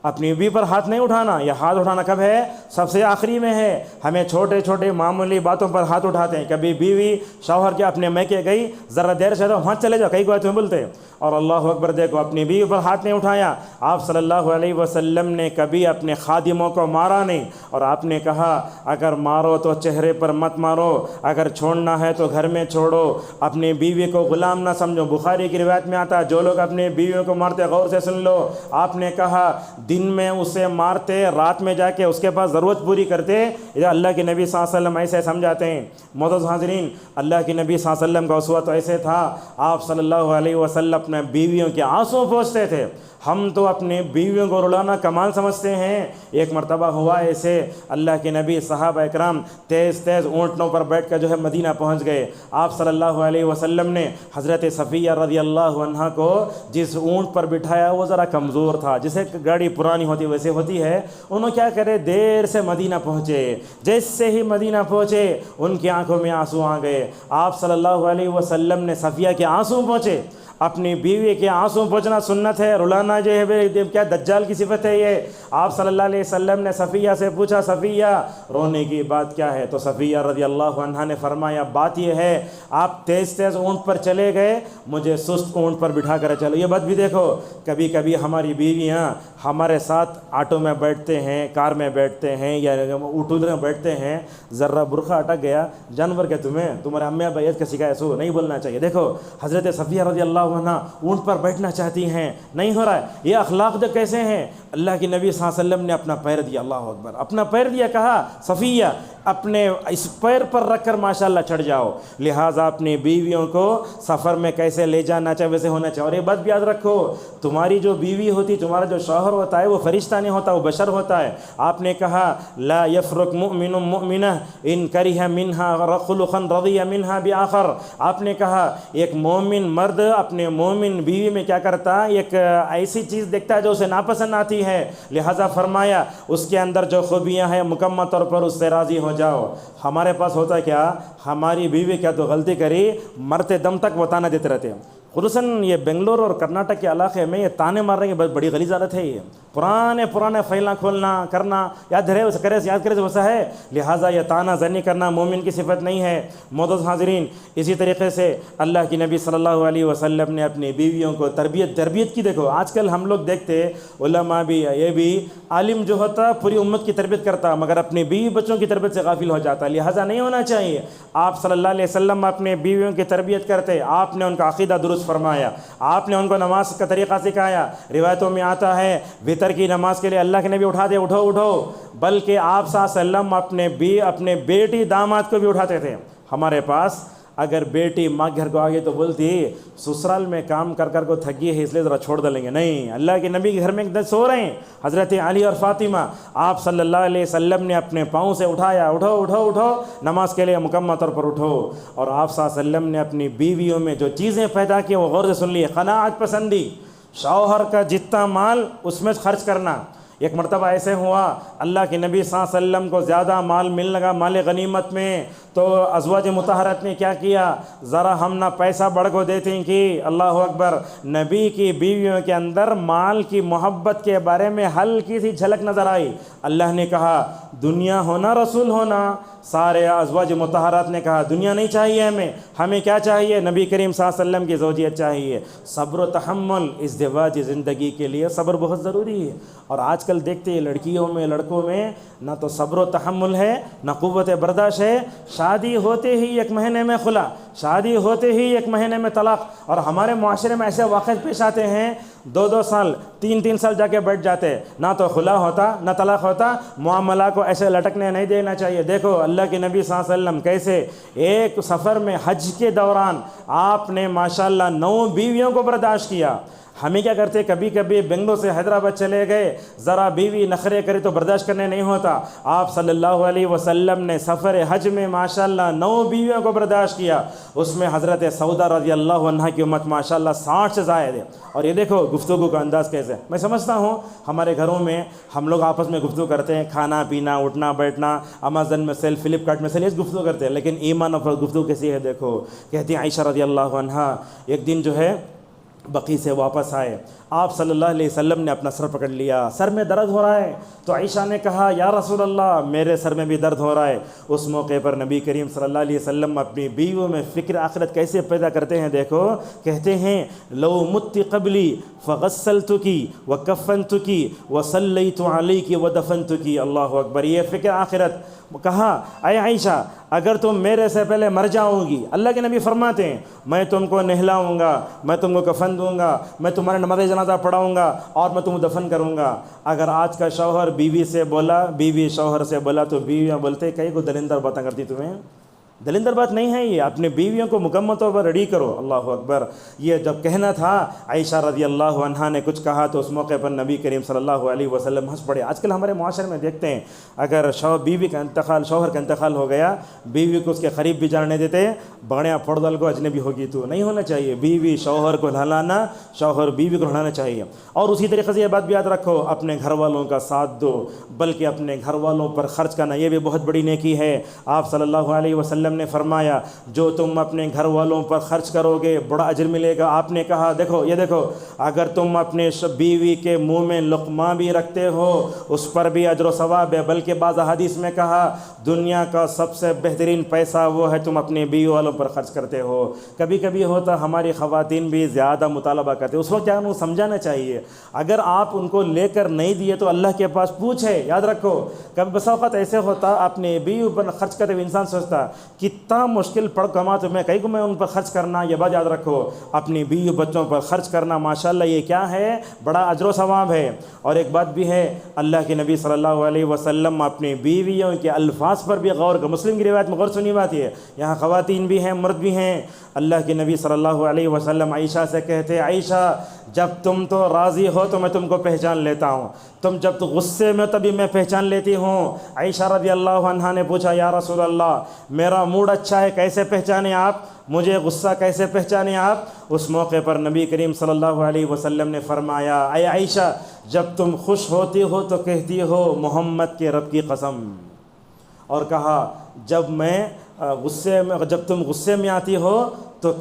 اپنی بیوی پر ہاتھ نہیں اٹھانا، یہ ہاتھ اٹھانا کب ہے، سب سے آخری میں ہے۔ ہمیں چھوٹے چھوٹے معمولی باتوں پر ہاتھ اٹھاتے ہیں۔ کبھی بیوی شوہر کے اپنے میکے گئی، ذرا دیر سے ہاتھ چلے جاؤ، کئی کو تمہیں بولتے، اور اللہ اکبر دیکھو اپنی بیوی پر ہاتھ نہیں اٹھایا۔ آپ صلی اللہ علیہ وسلم نے کبھی اپنے خادموں کو مارا نہیں، اور آپ نے کہا اگر مارو تو چہرے پر مت مارو، اگر چھوڑنا ہے تو گھر میں چھوڑو، اپنی بیوی کو غلام نہ سمجھو۔ بخاری کی روایت میں آتا ہے جو لوگ اپنی بیویوں کو مارتے غور سے سن لو۔ آپ نے کہا دن میں اسے مارتے، رات میں جا کے اس کے پاس ضرورت پوری کرتے۔ اللہ کے نبی صلی اللہ علیہ وسلم ایسے سمجھاتے ہیں۔ معزز حاضرین، اللہ کے نبی صلی اللہ علیہ وسلم کا اسوہ تو ایسے تھا، آپ صلی اللہ علیہ وسلم اپنے بیویوں کے آنسو پوچھتے تھے۔ ہم تو اپنے بیویوں کو رلانا کمال سمجھتے ہیں۔ ایک مرتبہ ہوا ایسے، اللہ کے نبی صحابہ اکرام تیز تیز اونٹوں پر بیٹھ کر جو ہے مدینہ پہنچ گئے۔ آپ صلی اللہ علیہ وسلم نے حضرت صفیہ رضی اللہ عنہا کو جس اونٹ پر بٹھایا وہ ذرا کمزور تھا، جسے گاڑی پرانی ہوتی ویسے ہوتی ہے، انہوں کیا کرے دیر سے مدینہ پہنچے۔ جیسے ہی مدینہ پہنچے ان کی آنکھوں میں آنسو آ گئے۔ آپ صلی اللہ علیہ وسلم نے صفیہ کے آنسو پہنچے، اپنی بیوی کے آنسو پوچھنا سنت ہے، رلانا جو ہے کیا دجال کی صفت ہے یہ؟ آپ صلی اللہ علیہ وسلم نے صفیہ سے پوچھا صفیہ رونے کی بات کیا ہے؟ تو صفیہ رضی اللہ عنہا نے فرمایا بات یہ ہے آپ تیز تیز اونٹ پر چلے گئے، مجھے سست اونٹ پر بٹھا کر چلو۔ یہ بات بھی دیکھو، کبھی کبھی ہماری بیویاں ہمارے ساتھ آٹو میں بیٹھتے ہیں، کار میں بیٹھتے ہیں یا اٹھو میں بیٹھتے ہیں، ذرا برقع اٹک گیا جانور کے تمہارے امی ابا کسی کا ایسو نہیں بولنا چاہیے۔ دیکھو حضرت صفیہ رضی اللہ عنہ اونٹ پر بیٹھنا چاہتی ہیں، نہیں ہو رہا ہے۔ یہ اخلاق جو کیسے ہیں؟ اللہ کے نبی صلی اللہ علیہ وسلم نے اپنا پیر دیا، اللہ اکبر، اپنا پیر دیا، کہا صفیہ اپنے اس پیر پر رکھ کر ماشاءاللہ چڑھ جاؤ۔ لہٰذا اپنی بیویوں کو سفر میں کیسے لے جانا چاہیے ویسے ہونا چاہیے۔ اور یہ بات بھی یاد رکھو، تمہاری جو بیوی ہوتی، تمہارا جو شوہر ہوتا ہے وہ فرشتہ نہیں ہوتا، وہ بشر ہوتا ہے۔ آپ نے کہا لا یفرق مؤمن مؤمنہ ان کرہ منہا خلقا رضی منہا بآخر۔ آپ نے کہا ایک مومن مرد اپنے مومن بیوی میں کیا کرتا ہے؟ ایک ایسی چیز دیکھتا ہے جو اسے ناپسند آتی ہے، لہٰذا فرمایا اس کے اندر جو خوبیاں ہیں مکمل طور پر اس سے راضی ہو جاؤ۔ ہمارے پاس ہوتا ہے کیا؟ ہماری بیوی کیا تو غلطی کری مرتے دم تک وہ تانا دیتے رہتے ہیں۔ خصوصاً یہ بنگلور اور کرناٹک کے علاقے میں یہ تانے مارنے کی بڑی غلیظ عادت ہے۔ یہ پرانے فائلیں کھولنا کرنا یاد رہے اسے کرے یاد کرے ویسا ہے، لہٰذا یہ تانا زنی کرنا مومن کی صفت نہیں ہے۔ معزز حاضرین، اسی طریقے سے اللہ کی نبی صلی اللہ علیہ وسلم نے اپنی بیویوں کو تربیت کی۔ دیکھو آج کل ہم لوگ دیکھتے علماء بھی، یہ بھی عالم جو ہوتا پوری امت کی تربیت کرتا مگر اپنی بیوی بچوں کی تربیت سے غافل ہو جاتا، لہٰذا نہیں ہونا چاہیے۔ آپ صلی اللہ علیہ وسلم اپنے بیویوں کی تربیت کرتے، آپ نے ان کا عقیدہ درست فرمایا، آپ نے ان کو نماز کا طریقہ سکھایا۔ روایتوں میں آتا ہے وطر کی نماز کے لیے اللہ کے نبی اٹھاتے اٹھو، بلکہ آپ صلی اللہ علیہ وسلم اپنے بیٹی داماد کو بھی اٹھاتے تھے۔ ہمارے پاس اگر بیٹی ماں گھر کو آگے تو بولتی سسرال میں کام کر کو تھک گئی ہے اس لیے ذرا چھوڑ ڈالیں گے، نہیں، اللہ کے نبی کے گھر میں سو رہے ہیں حضرت علی اور فاطمہ، آپ صلی اللہ علیہ وسلم نے اپنے پاؤں سے اٹھایا، اٹھو نماز کے لیے مکمل طور پر اٹھو۔ اور آپ صلی اللہ علیہ وسلم نے اپنی بیویوں میں جو چیزیں پیدا کی وہ غور سے سن لی۔ قناعت پسندی، شوہر کا جتنا مال اس میں خرچ کرنا۔ ایک مرتبہ ایسے ہوا اللہ کے نبی صلی اللہ علیہ وسلم کو زیادہ مال ملنے لگا مال غنیمت میں، تو ازواج مطہرات نے کیا کیا؟ ذرا ہم نہ پیسہ بڑھ کو دیتے ہیں کہ اللہ اکبر، نبی کی بیویوں کے اندر مال کی محبت کے بارے میں ہلکی سی جھلک نظر آئی۔ اللہ نے کہا دنیا ہونا رسول ہونا، سارے ازواج مطہرات نے کہا دنیا نہیں چاہیے ہمیں کیا چاہیے؟ نبی کریم صلی اللہ علیہ وسلم کی زوجیت چاہیے۔ صبر و تحمل، ازدواج زندگی کے لیے صبر بہت ضروری ہے۔ اور آج کل دیکھتے ہیں لڑکیوں میں لڑکوں میں نہ تو صبر و تحمل ہے نہ قوت برداشت ہے، شادی ہوتے ہی 1 مہینے میں خلا، شادی ہوتے ہی 1 مہینے میں طلاق۔ اور ہمارے معاشرے میں ایسے واقعات پیش آتے ہیں 2 سال 3 سال جا کے بیٹھ جاتے، نہ تو خلا ہوتا نہ طلاق ہوتا۔ معاملہ کو ایسے لٹکنے نہیں دینا چاہیے۔ دیکھو اللہ کے نبی صلی اللہ علیہ وسلم کیسے ایک سفر میں حج کے دوران آپ نے ماشاءاللہ 9 بیویوں کو برداشت کیا۔ ہمیں کیا کرتے، کبھی کبھی بنگلور سے حیدرآباد چلے گئے، ذرا بیوی نخرے کرے تو برداشت کرنے نہیں ہوتا۔ آپ صلی اللہ علیہ وسلم نے سفر حج میں ماشاءاللہ 9 بیویوں کو برداشت کیا، اس میں حضرت سودا رضی اللہ عنہا کی امت ماشاءاللہ 60 سے زائد ہے۔ اور یہ دیکھو گفتگو کا انداز کیسے، میں سمجھتا ہوں ہمارے گھروں میں ہم لوگ آپس میں گفتگو کرتے ہیں، کھانا پینا اٹھنا بیٹھنا، امازون میں سیل، فلپکارٹ میں سیل، یہ گفتگو کرتے ہیں، لیکن ایمان اور گفتگو کیسی ہے دیکھو۔ کہتی ہیں عائشہ رضی اللہ عنہا ایک دن جو ہے بقی سے واپس آئے، آپ صلی اللہ علیہ وسلم نے اپنا سر پکڑ لیا، سر میں درد ہو رہا ہے، تو عائشہ نے کہا یا رسول اللہ میرے سر میں بھی درد ہو رہا ہے۔ اس موقع پر نبی کریم صلی اللہ علیہ وسلم اپنی بیویوں میں فکر آخرت کیسے پیدا کرتے ہیں دیکھو، کہتے ہیں لو مت قبلی فغسلتکی وکفنتکی وصلیت علیکی ودفنتکی، اللہ اکبر، یہ فکر آخرت۔ کہا اے عائشہ اگر تم میرے سے پہلے مر جاؤ گی، اللہ کے نبی فرماتے ہیں میں تم کو نہلاؤں گا، میں تم کو کفن دوں گا، میں تمہارے نماز جنازہ پڑھاؤں گا اور میں تم دفن کروں گا۔ اگر آج کا شوہر بیوی سے بولا، بیوی شوہر سے بولا، تو بیویاں بولتے کئی کو دلندر باتیں کرتی تمہیں، دلندر بات نہیں ہے یہ، اپنے بیویوں کو مکمل طور پر ریڈی کرو، اللہ اکبر۔ یہ جب کہنا تھا عائشہ رضی اللہ عنہا نے کچھ کہا تو اس موقع پر نبی کریم صلی اللہ علیہ وسلم ہنس پڑے۔ آج کل ہمارے معاشرے میں دیکھتے ہیں اگر بیوی کا انتقال، شوہر کا انتقال ہو گیا، بیوی کو اس کے قریب بھی جانے دیتے، بڑھیا پھوڑ دل کو اجنبی ہوگی تو نہیں ہونا چاہیے۔ بیوی شوہر کو نہلانا، شوہر بیوی کو نہلانا چاہیے۔ اور اسی طریقے سے یہ بات بھی یاد رکھو اپنے گھر والوں کا ساتھ دو، بلکہ اپنے گھر والوں پر خرچ کرنا یہ بھی بہت بڑی نیکی ہے۔ آپ صلی اللہ علیہ وسلم وسلم نے فرمایا جو تم اپنے گھر والوں پر خرچ کرو گے بڑا اجر ملے گا۔ آپ نے کہا دیکھو یہ دیکھو، اگر تم اپنے بیوی کے منہ میں لقمہ بھی رکھتے ہو اس پر بھی اجر و ثواب ہے، بلکہ بعض احادیث میں کہا دنیا کا سب سے بہترین پیسہ وہ ہے تم اپنے بیوی والوں پر خرچ کرتے ہو۔ کبھی کبھی ہوتا ہماری خواتین بھی زیادہ مطالبہ کرتے، اس وقت کیا انہوں سمجھانا چاہیے، اگر آپ ان کو لے کر نہیں دیے تو اللہ کے پاس پوچھے۔ یاد رکھو کبھی بس اوقات ایسے ہوتا اپنے بیوی پر خرچ کرتے ہوئے انسان سوچتا کتنا مشکل پڑ کما تو میں کہیں کو میں ان پر خرچ کرنا، یہ بات یاد رکھو اپنی بیوی بچوں پر خرچ کرنا ماشاءاللہ یہ کیا ہے، بڑا اجر و ثواب ہے۔ اور ایک بات بھی ہے، اللہ کے نبی صلی اللہ علیہ وسلم اپنی بیویوں کے الفاظ پر بھی غور کر، مسلم کی روایت میں غور سنی بات یہ ہے، یہاں خواتین بھی ہیں مرد بھی ہیں۔ اللہ کے نبی صلی اللہ علیہ وسلم عائشہ سے کہتے عائشہ جب تم تو راضی ہو تو میں تم کو پہچان لیتا ہوں، تم جب تو غصے میں تبھی میں پہچان لیتی ہوں۔ عائشہ رضی اللہ عنہا نے پوچھا یا رسول اللہ میرا موڈ اچھا ہے کیسے پہچانے آپ، مجھے غصہ کیسے پہچانے آپ؟ اس موقع پر نبی کریم صلی اللہ علیہ وسلم نے فرمایا اے عائشہ جب تم خوش ہوتی ہو تو کہتی ہو محمد کے رب کی قسم، اور کہا جب تم غصے میں آتی ہو تو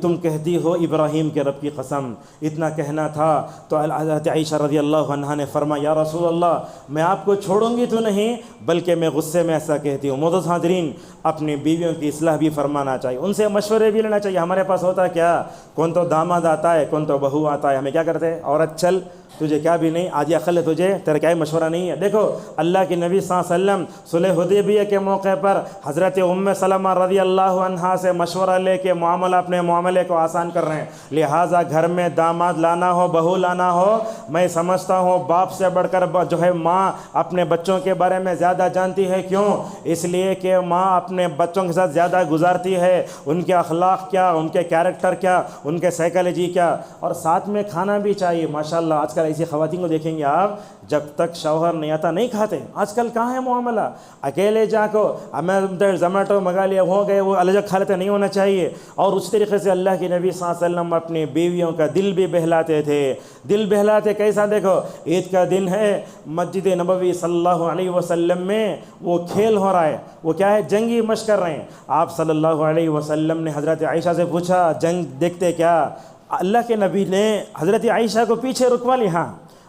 تم کہتی ہو ابراہیم کے رب کی قسم۔ اتنا کہنا تھا تو حضرت عائشہ رضی اللہ عنہا نے فرمایا یا رسول اللہ میں آپ کو چھوڑوں گی تو نہیں بلکہ میں غصے میں ایسا کہتی ہوں۔ معزز حاضرین اپنی بیویوں کی اصلاح بھی فرمانا چاہیے، ان سے مشورے بھی لینا چاہیے۔ ہمارے پاس ہوتا ہے کیا، کون تو داماد آتا ہے کون تو بہو آتا ہے، ہمیں کیا کرتے ہیں عورت چل تجھے کیا بھی نہیں، آج عقل ہے تجھے، تیرا کیا مشورہ نہیں ہے۔ دیکھو اللہ کے نبی صلی اللہ علیہ وسلم صلح حدیبیہ کے موقع پر حضرت ام سلمہ رضی اللہ عنہا سے مشورہ لے کے اپنے معاملے کو آسان کر رہے ہیں۔ لہٰذا گھر میں داماد لانا ہو بہو لانا ہو، میں سمجھتا ہوں باپ سے بڑھ کر جو ہے ماں اپنے بچوں کے بارے میں زیادہ جانتی ہے۔ کیوں؟ اس لیے کہ ماں اپنے بچوں کے ساتھ زیادہ گزارتی ہے، ان کے اخلاق کیا، ان کے کیریکٹر کیا، ان کے سائیکالوجی کیا، اور ساتھ میں کھانا بھی چاہیے۔ ماشاءاللہ آج کل ایسی خواتین کو دیکھیں گے آپ جب تک شوہر نہیں آتا نہیں کھاتے۔ آج کل کہاں ہے معاملہ، اکیلے جا کو میں زومیٹو منگا لیا ہو گئے وہ الگ کھا لیتے، نہیں ہونا چاہیے۔ اور اس طریقے سے اللہ کے نبی صلی اللہ علیہ وسلم اپنی بیویوں کا دل بھی بہلاتے تھے۔ دل بہلاتے کیسا، دیکھو عید کا دن ہے، مسجد نبوی صلی اللہ علیہ وسلم میں وہ کھیل ہو رہا ہے، وہ کیا ہے جنگی مشق کر رہے ہیں۔ آپ صلی اللہ علیہ وسلم نے حضرت عائشہ سے پوچھا جنگ دیکھتے کیا؟ اللہ کے نبی نے حضرت عائشہ کو پیچھے رکوا لیا،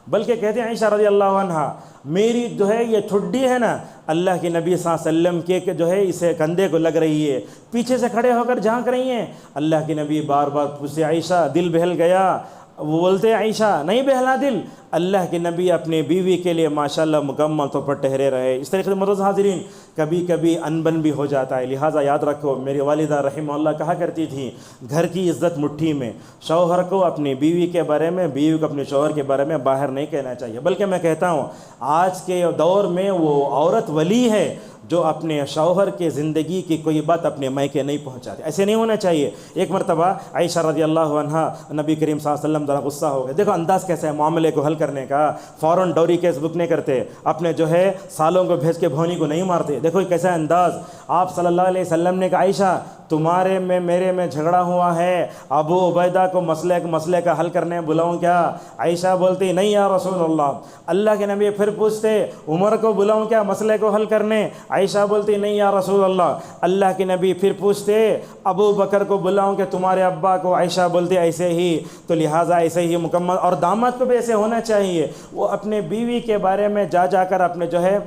بلکہ کہتے ہیں عائشہ رضی اللہ عنہا میری جو ہے یہ ٹھڈی ہے نا اللہ کے نبی صلی اللہ علیہ وسلم کے جو ہے اسے کندھے کو لگ رہی ہے، پیچھے سے کھڑے ہو کر جھانک رہی ہیں۔ اللہ کے نبی بار بار پوچھتے عائشہ دل بہل گیا؟ وہ بولتے عائشہ نہیں بہلا دل۔ اللہ کے نبی اپنے بیوی کے لیے ماشاءاللہ مکمل طور پر ٹھہرے رہے۔ اس طریقے سے معزز حاضرین کبھی کبھی انبن بھی ہو جاتا ہے، لہٰذا یاد رکھو میری والدہ رحمہ اللہ کہا کرتی تھی گھر کی عزت مٹھی میں، شوہر کو اپنی بیوی کے بارے میں، بیوی کو اپنے شوہر کے بارے میں باہر نہیں کہنا چاہیے، بلکہ میں کہتا ہوں آج کے دور میں وہ عورت ولی ہے جو اپنے شوہر کے زندگی کی کوئی بات اپنے میکے نہیں پہنچاتے، ایسے نہیں ہونا چاہیے۔ ایک مرتبہ عائشہ رضی اللہ عنہا نبی کریم صلی اللہ علیہ وسلم ذرا غصہ ہو گئے، دیکھو انداز کیسا ہے معاملے کو حل کرنے کا، فوراً ڈوری کیس بک نہیں کرتے، اپنے جو ہے سالوں کو بھیج کے بھونی کو نہیں مارتے۔ دیکھو کیسا انداز، آپ صلی اللہ علیہ وسلم نے کہا عائشہ تمہارے میں میرے میں جھگڑا ہوا ہے، ابو عبیدہ کو مسئلے کا حل کرنے بلاؤں کیا؟ عائشہ بولتی نہیں یا رسول اللہ۔ اللہ کے نبی پھر پوچھتے عمر کو بلاؤں کیا مسئلے کو حل کرنے؟ عائشہ بولتی نہیں یا رسول اللہ۔ اللہ کے نبی پھر پوچھتے ابو بکر کو بلاؤں کہ تمہارے ابا کو؟ عائشہ بولتی ایسے ہی۔ تو لہٰذا ایسے ہی مکمل، اور داماد کو بھی ایسے ہونا چاہیے، وہ اپنے بیوی کے بارے میں جا کر اپنے جو ہے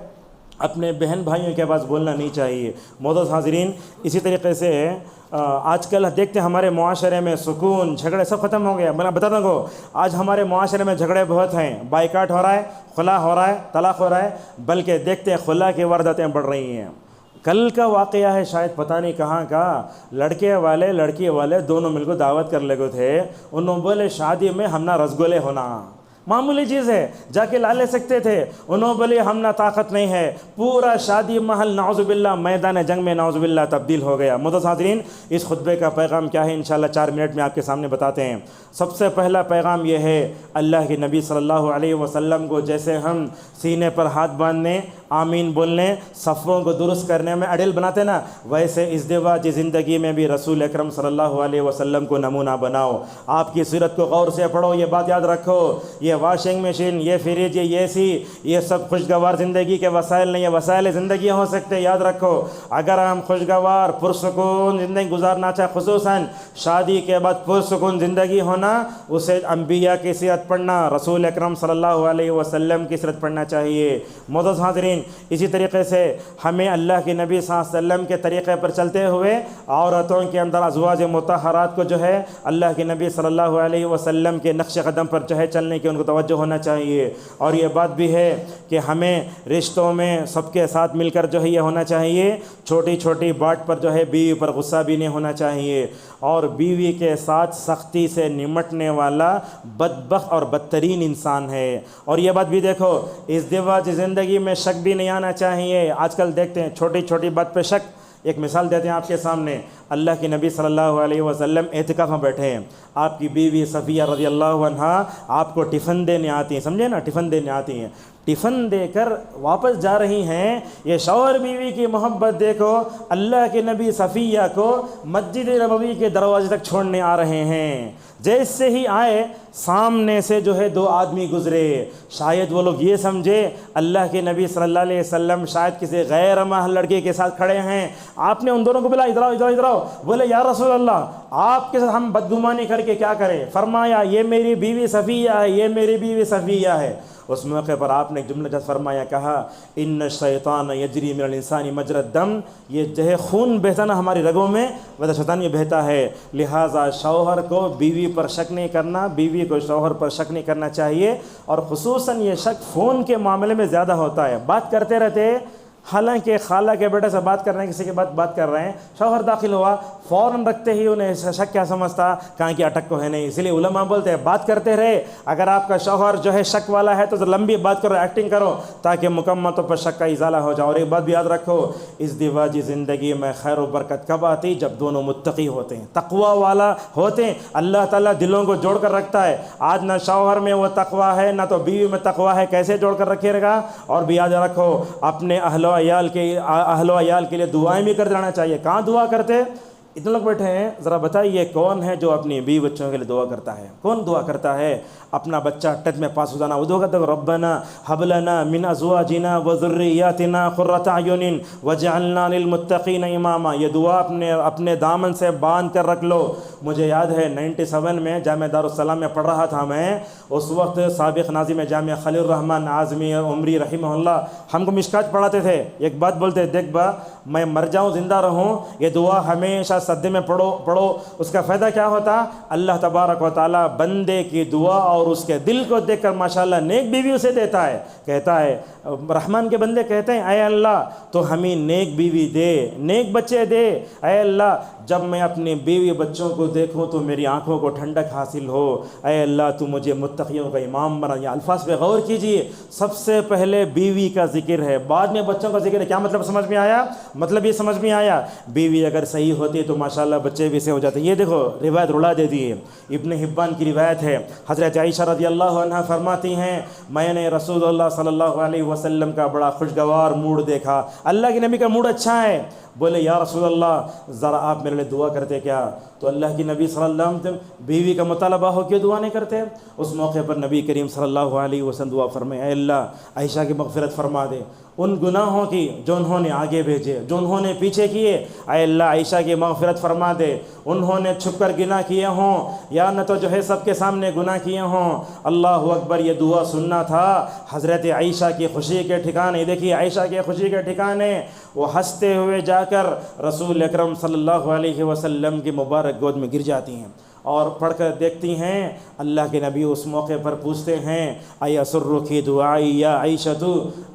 اپنے بہن بھائیوں کے پاس بولنا نہیں چاہیے۔ معزز حاضرین اسی طریقے سے آج کل دیکھتے ہیں ہمارے معاشرے میں سکون، جھگڑے سب ختم ہو گیا۔ میں بتا دوں آج ہمارے معاشرے میں جھگڑے بہت ہیں، بائیکاٹ ہو رہا ہے، خلا ہو رہا ہے، طلاق ہو رہا ہے، بلکہ دیکھتے ہیں خلا کی وارداتیں بڑھ رہی ہیں۔ کل کا واقعہ ہے شاید پتہ نہیں کہاں کا، لڑکے والے لڑکی والے دونوں مل کو دعوت کر لے گئے تھے، انہوں بولے شادی میں ہم نہ رسگلے ہونا، معمولی چیز ہے جا کے لا لے سکتے تھے، انہوں بولے ہم نہ طاقت نہیں ہے، پورا شادی محل نعوذ باللہ میدان جنگ میں نعوذ باللہ تبدیل ہو گیا۔ معزز حاضرین اس خطبے کا پیغام کیا ہے انشاءاللہ 4 منٹ میں آپ کے سامنے بتاتے ہیں۔ سب سے پہلا پیغام یہ ہے اللہ کے نبی صلی اللہ علیہ وسلم کو جیسے ہم سینے پر ہاتھ باندھنے آمین بولنے صفوں کو درست کرنے میں اڈل بناتے نا، ویسے ازدواجی زندگی میں بھی رسول اکرم صلی اللہ علیہ وسلم کو نمونہ بناؤ۔ آپ کی سیرت کو غور سے پڑھو، یہ بات یاد رکھو، یہ واشنگ مشین، یہ فریج، یہ اے سی، یہ سب خوشگوار زندگی کے وسائل نہیں، یہ وسائل زندگی ہو سکتے۔ یاد رکھو اگر ہم خوشگوار پرسکون زندگی گزارنا چاہے، خصوصاً شادی کے بعد پرسکون زندگی ہونا، اسے انبیاء کی سیرت پڑھنا، رسول اکرم صلی اللہ علیہ وسلم کی سیرت پڑھنا چاہیے۔ معزز حاضرین، اسی طریقے سے ہمیں اللہ کے نبی صلی اللہ علیہ وسلم کے طریقے پر چلتے ہوئے عورتوں کے اندر ازواج مطہرات کو جو ہے اللہ کے نبی صلی اللہ علیہ وسلم کے نقش قدم پر جو ہے چلنے کی ان کو توجہ ہونا چاہیے۔ اور یہ بات بھی ہے کہ ہمیں رشتوں میں سب کے ساتھ مل کر جو ہے یہ ہونا چاہیے، چھوٹی چھوٹی بات پر جو ہے بیوی پر غصہ بھی نہیں ہونا چاہیے، اور بیوی کے ساتھ سختی سے نمٹنے والا بدبخت اور بدترین انسان ہے۔ اور یہ بات بھی دیکھو، ازدواج زندگی میں شک بھی نہیں آنا چاہیے۔ آج کل دیکھتے ہیں چھوٹی چھوٹی بات پہ شک۔ ایک مثال دیتے ہیں آپ کے سامنے، اللہ کے نبی صلی اللہ علیہ وسلم اعتکاف میں بیٹھے ہیں، آپ کی بیوی صفیہ رضی اللہ عنہا آپ کو ٹفن دینے آتی ہیں، سمجھے نا، ٹفن دینے آتی ہیں، ٹفن دے کر واپس جا رہی ہیں۔ یہ شوہر بیوی کی محبت دیکھو، اللہ کے نبی صفیہ کو مسجد نبوی کے دروازے تک چھوڑنے آ رہے ہیں۔ جیسے ہی آئے، سامنے سے جو ہے دو آدمی گزرے، شاید وہ لوگ یہ سمجھے اللہ کے نبی صلی اللہ علیہ وسلم شاید کسی غیر محرم لڑکے کے ساتھ کھڑے ہیں۔ آپ نے ان دونوں کو بلا، ادھر آؤ ادھر ادھر آؤ۔ بولے یا رسول اللہ، آپ کے ساتھ ہم بدگمانی کر کے کیا کریں؟ فرمایا یہ میری بیوی صفیہ ہے، یہ میری بیوی صفیہ ہے۔ اس موقع پر آپ نے ایک جملہ جب فرمایا، کہا ان الشیطان یجری من الانسان مجری الدم، یہ جو ہے خون بہتا نا ہماری رگوں میں، ویسے شیطان یہ بہتا ہے۔ لہٰذا شوہر کو بیوی پر شک نہیں کرنا، بیوی کو شوہر پر شک نہیں کرنا چاہیے، اور خصوصاً یہ شک فون کے معاملے میں زیادہ ہوتا ہے۔ بات کرتے رہتے، حالانکہ خالہ کے بیٹے سے بات کر رہے ہیں، کسی کے بات کر رہے ہیں، شوہر داخل ہوا، فوراً رکھتے ہی انہیں شک کیا سمجھتا، کہاں کی اٹک کو ہے نہیں۔ اسی لیے علماء بولتے ہیں بات کرتے رہے، اگر آپ کا شوہر جو ہے شک والا ہے تو لمبی بات کرو، ایکٹنگ کرو، تاکہ مکمل طور پر شک کا ازالہ ہو جائے۔ اور ایک بات بھی یاد رکھو، ازدواجی زندگی میں خیر و برکت کب آتی؟ جب دونوں متقی ہوتے ہیں، تقوی والا ہوتے ہیں، اللہ تعالیٰ دلوں کو جوڑ کر رکھتا ہے۔ آج نہ شوہر میں وہ تقوی ہے، نہ تو بیوی میں تقوی ہے، کیسے جوڑ کر رکھے گا؟ اور بھی یاد رکھو، اپنے اہل و عیال کے لیے دعائیں بھی کر جانا چاہیے۔ کہاں دعا کرتے؟ اتنے لوگ بیٹھے ہیں، ذرا بتائیے کون ہے جو اپنی بیوی بچوں کے لیے دعا کرتا ہے؟ کون دعا کرتا ہے؟ اپنا بچہ ٹیٹ میں پاس ہو جانا، وہ دعا کرتا ہے ربنا ھب لنا من ازواجنا وذریاتنا قرۃ اعین واجعلنا للمتقین اماما۔ یہ دعا اپنے دامن سے باندھ کر رکھ لو۔ مجھے یاد ہے 97 میں جامعہ دارالسلام میں پڑھ رہا تھا میں، اس وقت سابق ناظم جامعہ خلیل الرحمن اعظمی اور عمری رحمہ اللہ ہم کو مشکات پڑھاتے تھے۔ ایک بات بولتے، دیکھ با، میں مر جاؤں زندہ رہوں، یہ دعا ہمیشہ سجدے میں پڑھو۔ اس کا فائدہ کیا ہوتا؟ اللہ تبارک و تعالیٰ بندے کی دعا اور اس کے دل کو دیکھ کر ماشاءاللہ نیک بیوی اسے دیتا ہے۔ کہتا ہے رحمان کے بندے کہتے ہیں، اے اللہ تو ہمیں نیک بیوی دے، نیک بچے دے۔ اے اللہ جب میں اپنی بیوی بچوں کو دیکھوں تو میری آنکھوں کو ٹھنڈک حاصل ہو۔ اے اللہ تو مجھے متقیوں کا امام بنا۔ یہ الفاظ پہ غور کیجئے، سب سے پہلے بیوی کا ذکر ہے، بعد میں بچوں کا ذکر ہے۔ کیا مطلب سمجھ میں آیا؟ مطلب یہ سمجھ میں آیا، بیوی اگر صحیح ہوتی تو ماشاءاللہ بچے بھی سے ہو جاتے۔ یہ دیکھو روایت رلا دے دی ہے، ابن حبان کی روایت ہے، حضرت عائشہ رضی اللہ عنہا فرماتی ہیں میں نے رسول اللہ صلی اللہ علیہ وسلم کا بڑا خوشگوار موڈ دیکھا، اللہ کے نبی کا موڈ اچھا ہے۔ بولے یا رسول اللہ ذرا آپ میرے لیے دعا کرتے کیا؟ تو اللہ کی نبی صلی اللہ علیہ وسلم بیوی کا مطالبہ ہو کے دعا نہیں کرتے؟ اس موقع پر نبی کریم صلی اللہ علیہ وسلم دعا فرمائے، اے اللہ عائشہ کی مغفرت فرما دے، ان گناہوں کی جو انہوں نے آگے بھیجے، جو انہوں نے پیچھے کیے، اے اللہ عائشہ کی مغفرت فرما دے۔ انہوں نے چھپ کر گناہ کیے ہوں یا نہ تو جو ہے سب کے سامنے گناہ کیے ہوں، اللہ اکبر، یہ دعا سننا تھا حضرت عائشہ کی خوشی کے ٹھکانے۔ دیکھیے عائشہ کے خوشی کے ٹھکانے، وہ ہنستے ہوئے جا کر رسول اکرم صلی اللہ علیہ وسلم کی مبارک گود میں گر جاتی ہیں اور پڑھ کر دیکھتی ہیں، اللہ کے نبی اس موقع پر پوچھتے ہیں ایسرکی دعائی یا عائشہ،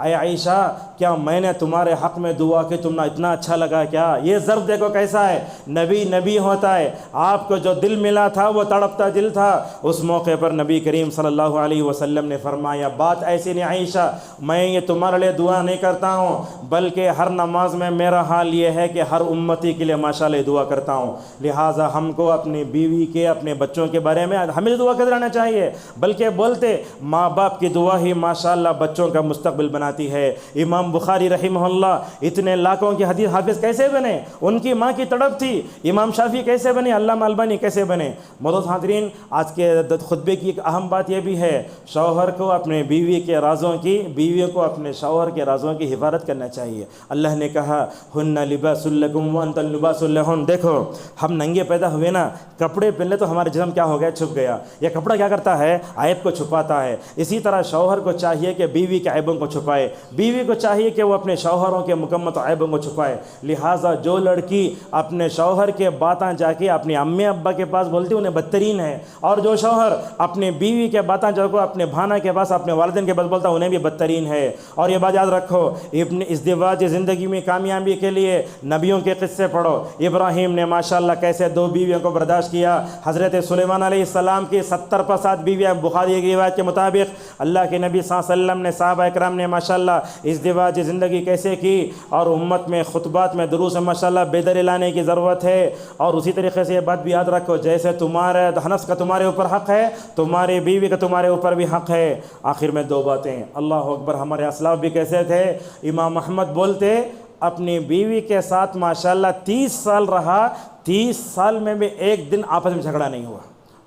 اے عائشہ کیا میں نے تمہارے حق میں دعا کی تم نے اتنا اچھا لگا کیا؟ یہ ضرب دیکھو کیسا ہے، نبی ہوتا ہے، آپ کو جو دل ملا تھا وہ تڑپتا دل تھا۔ اس موقع پر نبی کریم صلی اللہ علیہ وسلم نے فرمایا بات ایسی نہیں عائشہ، میں یہ تمہارے لیے دعا نہیں کرتا ہوں، بلکہ ہر نماز میں میرا حال یہ ہے کہ ہر امتی کے لیے ماشاءاللہ دعا کرتا ہوں۔ لہٰذا ہم کو اپنی بیوی کے کے اپنے بچوں کے بارے میں ہمیں دعا کرتے رہنا چاہیے، بلکہ بولتے ماں باپ کی دعا ہی ماشاءاللہ بچوں کا مستقبل بناتی ہے۔ امام بخاری رحمہ اللہ اتنے لاکھوں کی حدیث حافظ کیسے بنے؟ ان کی ماں کی تڑپ تھی۔ امام شافعی کیسے بنے؟ علامہ البانی کیسے بنے؟ معزز حاضرین، آج کے خطبے کی ایک اہم بات یہ بھی ہے، شوہر کو اپنے بیوی کے رازوں کی، بیوی کو اپنے شوہر کے رازوں کی حفاظت کرنا چاہیے۔ اللہ نے کہا ہن لباس لکم وانتم لباس لہن۔ دیکھو ہم ننگے پیدا ہوئے نا، کپڑے پہن لے تو ہمارے جسم کیا ہو گیا؟ چھپ گیا۔ یہ کپڑا کیا کرتا ہے؟ عیب کو چھپاتا ہے۔ اسی طرح شوہر کو چاہیے کہ بیوی کے عیبوں کو چھپائے، بیوی کو چاہیے کہ وہ اپنے شوہروں کے مکمل عیبوں کو چھپائے۔ لہٰذا جو لڑکی اپنے شوہر کے باتیں جا کے اپنے امی ابا کے پاس بولتی انہیں بدترین ہے، اور جو شوہر اپنے بیوی کے باتیں جا کو اپنے بھانا کے پاس اپنے والدین کے پاس بولتا انہیں بھی بدترین ہے۔ اور یہ بات یاد رکھو، ابن ازدواج زندگی میں کامیابی کے لیے نبیوں کے قصے پڑھو۔ ابراہیم نے ماشاءاللہ کیسے 2 بیویوں کو برداشت کیا۔ حضرت سلیمان علیہ السلام کی 70 پر 7 بیویاں، بخاری کی روایت کے مطابق اللہ کے نبی صلی اللہ علیہ وسلم نے، صحابہ اکرام نے ماشاءاللہ ازدواج زندگی کیسے کی، اور امت میں خطبات میں دروس میں ماشاءاللہ بیداری لانے کی ضرورت ہے۔ اور اسی طریقے سے یہ بات بھی یاد رکھو، جیسے تمہارے نفس کا تمہارے اوپر حق ہے، تمہاری بیوی کا تمہارے اوپر بھی حق ہے۔ آخر میں 2 باتیں، اللہ اکبر، ہمارے اسلاف بھی کیسے تھے؟ امام احمد بولتے اپنی بیوی کے ساتھ ماشاءاللہ 30 سال رہا، 30 سال میں بھی ایک دن آپس میں جھگڑا نہیں ہوا۔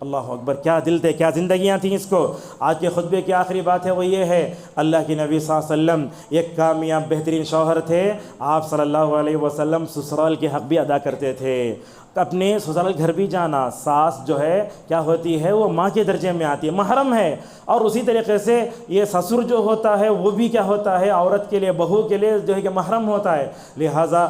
اللہ اکبر، کیا دل تھے، کیا زندگیاں تھیں اس کو۔ آج کے خطبے کی آخری بات ہے وہ یہ ہے، اللہ کے نبی صلی اللہ علیہ وسلم ایک کامیاب بہترین شوہر تھے۔ آپ صلی اللہ علیہ وسلم سسرال کے حق بھی ادا کرتے تھے۔ اپنے سسرال گھر بھی جانا، ساس جو ہے کیا ہوتی ہے؟ وہ ماں کے درجے میں آتی ہے، محرم ہے۔ اور اسی طریقے سے یہ سسر جو ہوتا ہے وہ بھی کیا ہوتا ہے؟ عورت کے لیے، بہو کے لیے جو ہے کہ محرم ہوتا ہے۔ لہٰذا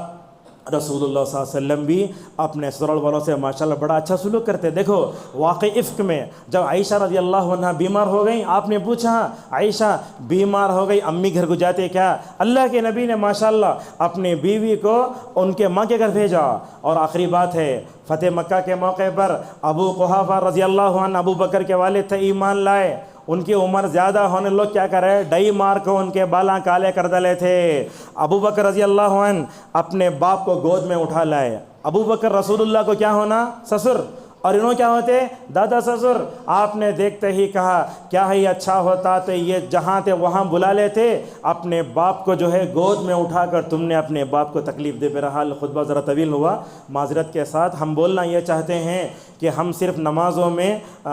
رسول اللہ صلی اللہ علیہ وسلم بھی اپنے سسرال والوں سے ماشاءاللہ بڑا اچھا سلوک کرتے۔ دیکھو واقع افک میں جب عائشہ رضی اللہ عنہ بیمار ہو گئیں، آپ نے پوچھا عائشہ بیمار ہو گئی، امی گھر کو جاتے کیا؟ اللہ کے نبی نے ماشاءاللہ اپنی بیوی کو ان کے ماں کے گھر بھیجا۔ اور آخری بات ہے، فتح مکہ کے موقع پر ابو قحافہ رضی اللہ عنہ ابو بکر کے والد تھے، ایمان لائے۔ ان کی عمر زیادہ ہونے لوگ کیا کر رہے؟ ڈئی مار کو ان کے بالاں کالے کر ڈالے تھے۔ ابو بکر رضی اللہ عنہ اپنے باپ کو گود میں اٹھا لائے۔ ابو بکر رسول اللہ کو کیا ہونا؟ سسر، اور انہوں کیا ہوتے؟ دادا سسر۔ آپ نے دیکھتے ہی کہا کیا ہی اچھا ہوتا تو یہ جہاں تھے وہاں بلا لیتے، اپنے باپ کو جو ہے گود میں اٹھا کر تم نے اپنے باپ کو تکلیف دے۔ بہرحال خطبہ ذرا طویل ہوا، معذرت کے ساتھ۔ ہم بولنا یہ چاہتے ہیں کہ ہم صرف نمازوں میں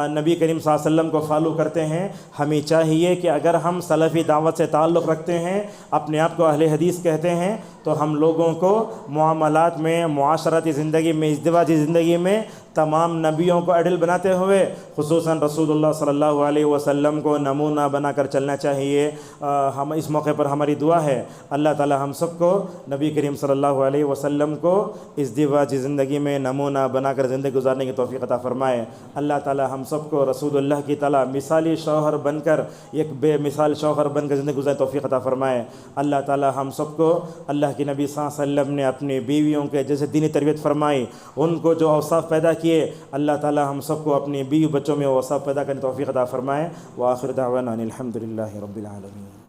نبی کریم صلی اللہ علیہ وسلم کو فالو کرتے ہیں، ہمیں چاہیے کہ اگر ہم سلفی دعوت سے تعلق رکھتے ہیں، اپنے آپ کو اہل حدیث کہتے ہیں، تو ہم لوگوں کو معاملات میں، معاشرتی زندگی میں، ازدواجی زندگی میں تمام نبیوں کو ایڈل بناتے ہوئے خصوصاً رسول اللہ صلی اللہ علیہ وسلم کو نمونہ بنا کر چلنا چاہیے۔ ہم اس موقع پر ہماری دعا ہے اللہ تعالی ہم سب کو نبی کریم صلی اللہ علیہ وسلم کو ازدواجی زندگی میں نمونہ بنا کر زندگی گزارنے کی توفیق عطا فرمائے۔ اللہ تعالی ہم سب کو رسول اللہ کی طرح مثالی شوہر بن کر، ایک بے مثال شوہر بن کر زندگی گزارنے کی توفیق عطا فرمائے۔ اللہ تعالی ہم سب کو، اللہ کے نبی صلی اللہ علیہ وسلم نے اپنی بیویوں کے جیسے دینی تربیت فرمائی، ان کو جو اوصاف پیدا کیے، اللہ تعالی ہم سب کو اپنی بیوی بچوں میں اوصاف پیدا کرنے کی توفیق عطا فرمائے۔ وآخر دعوانا ان الحمد للہ رب العالمین۔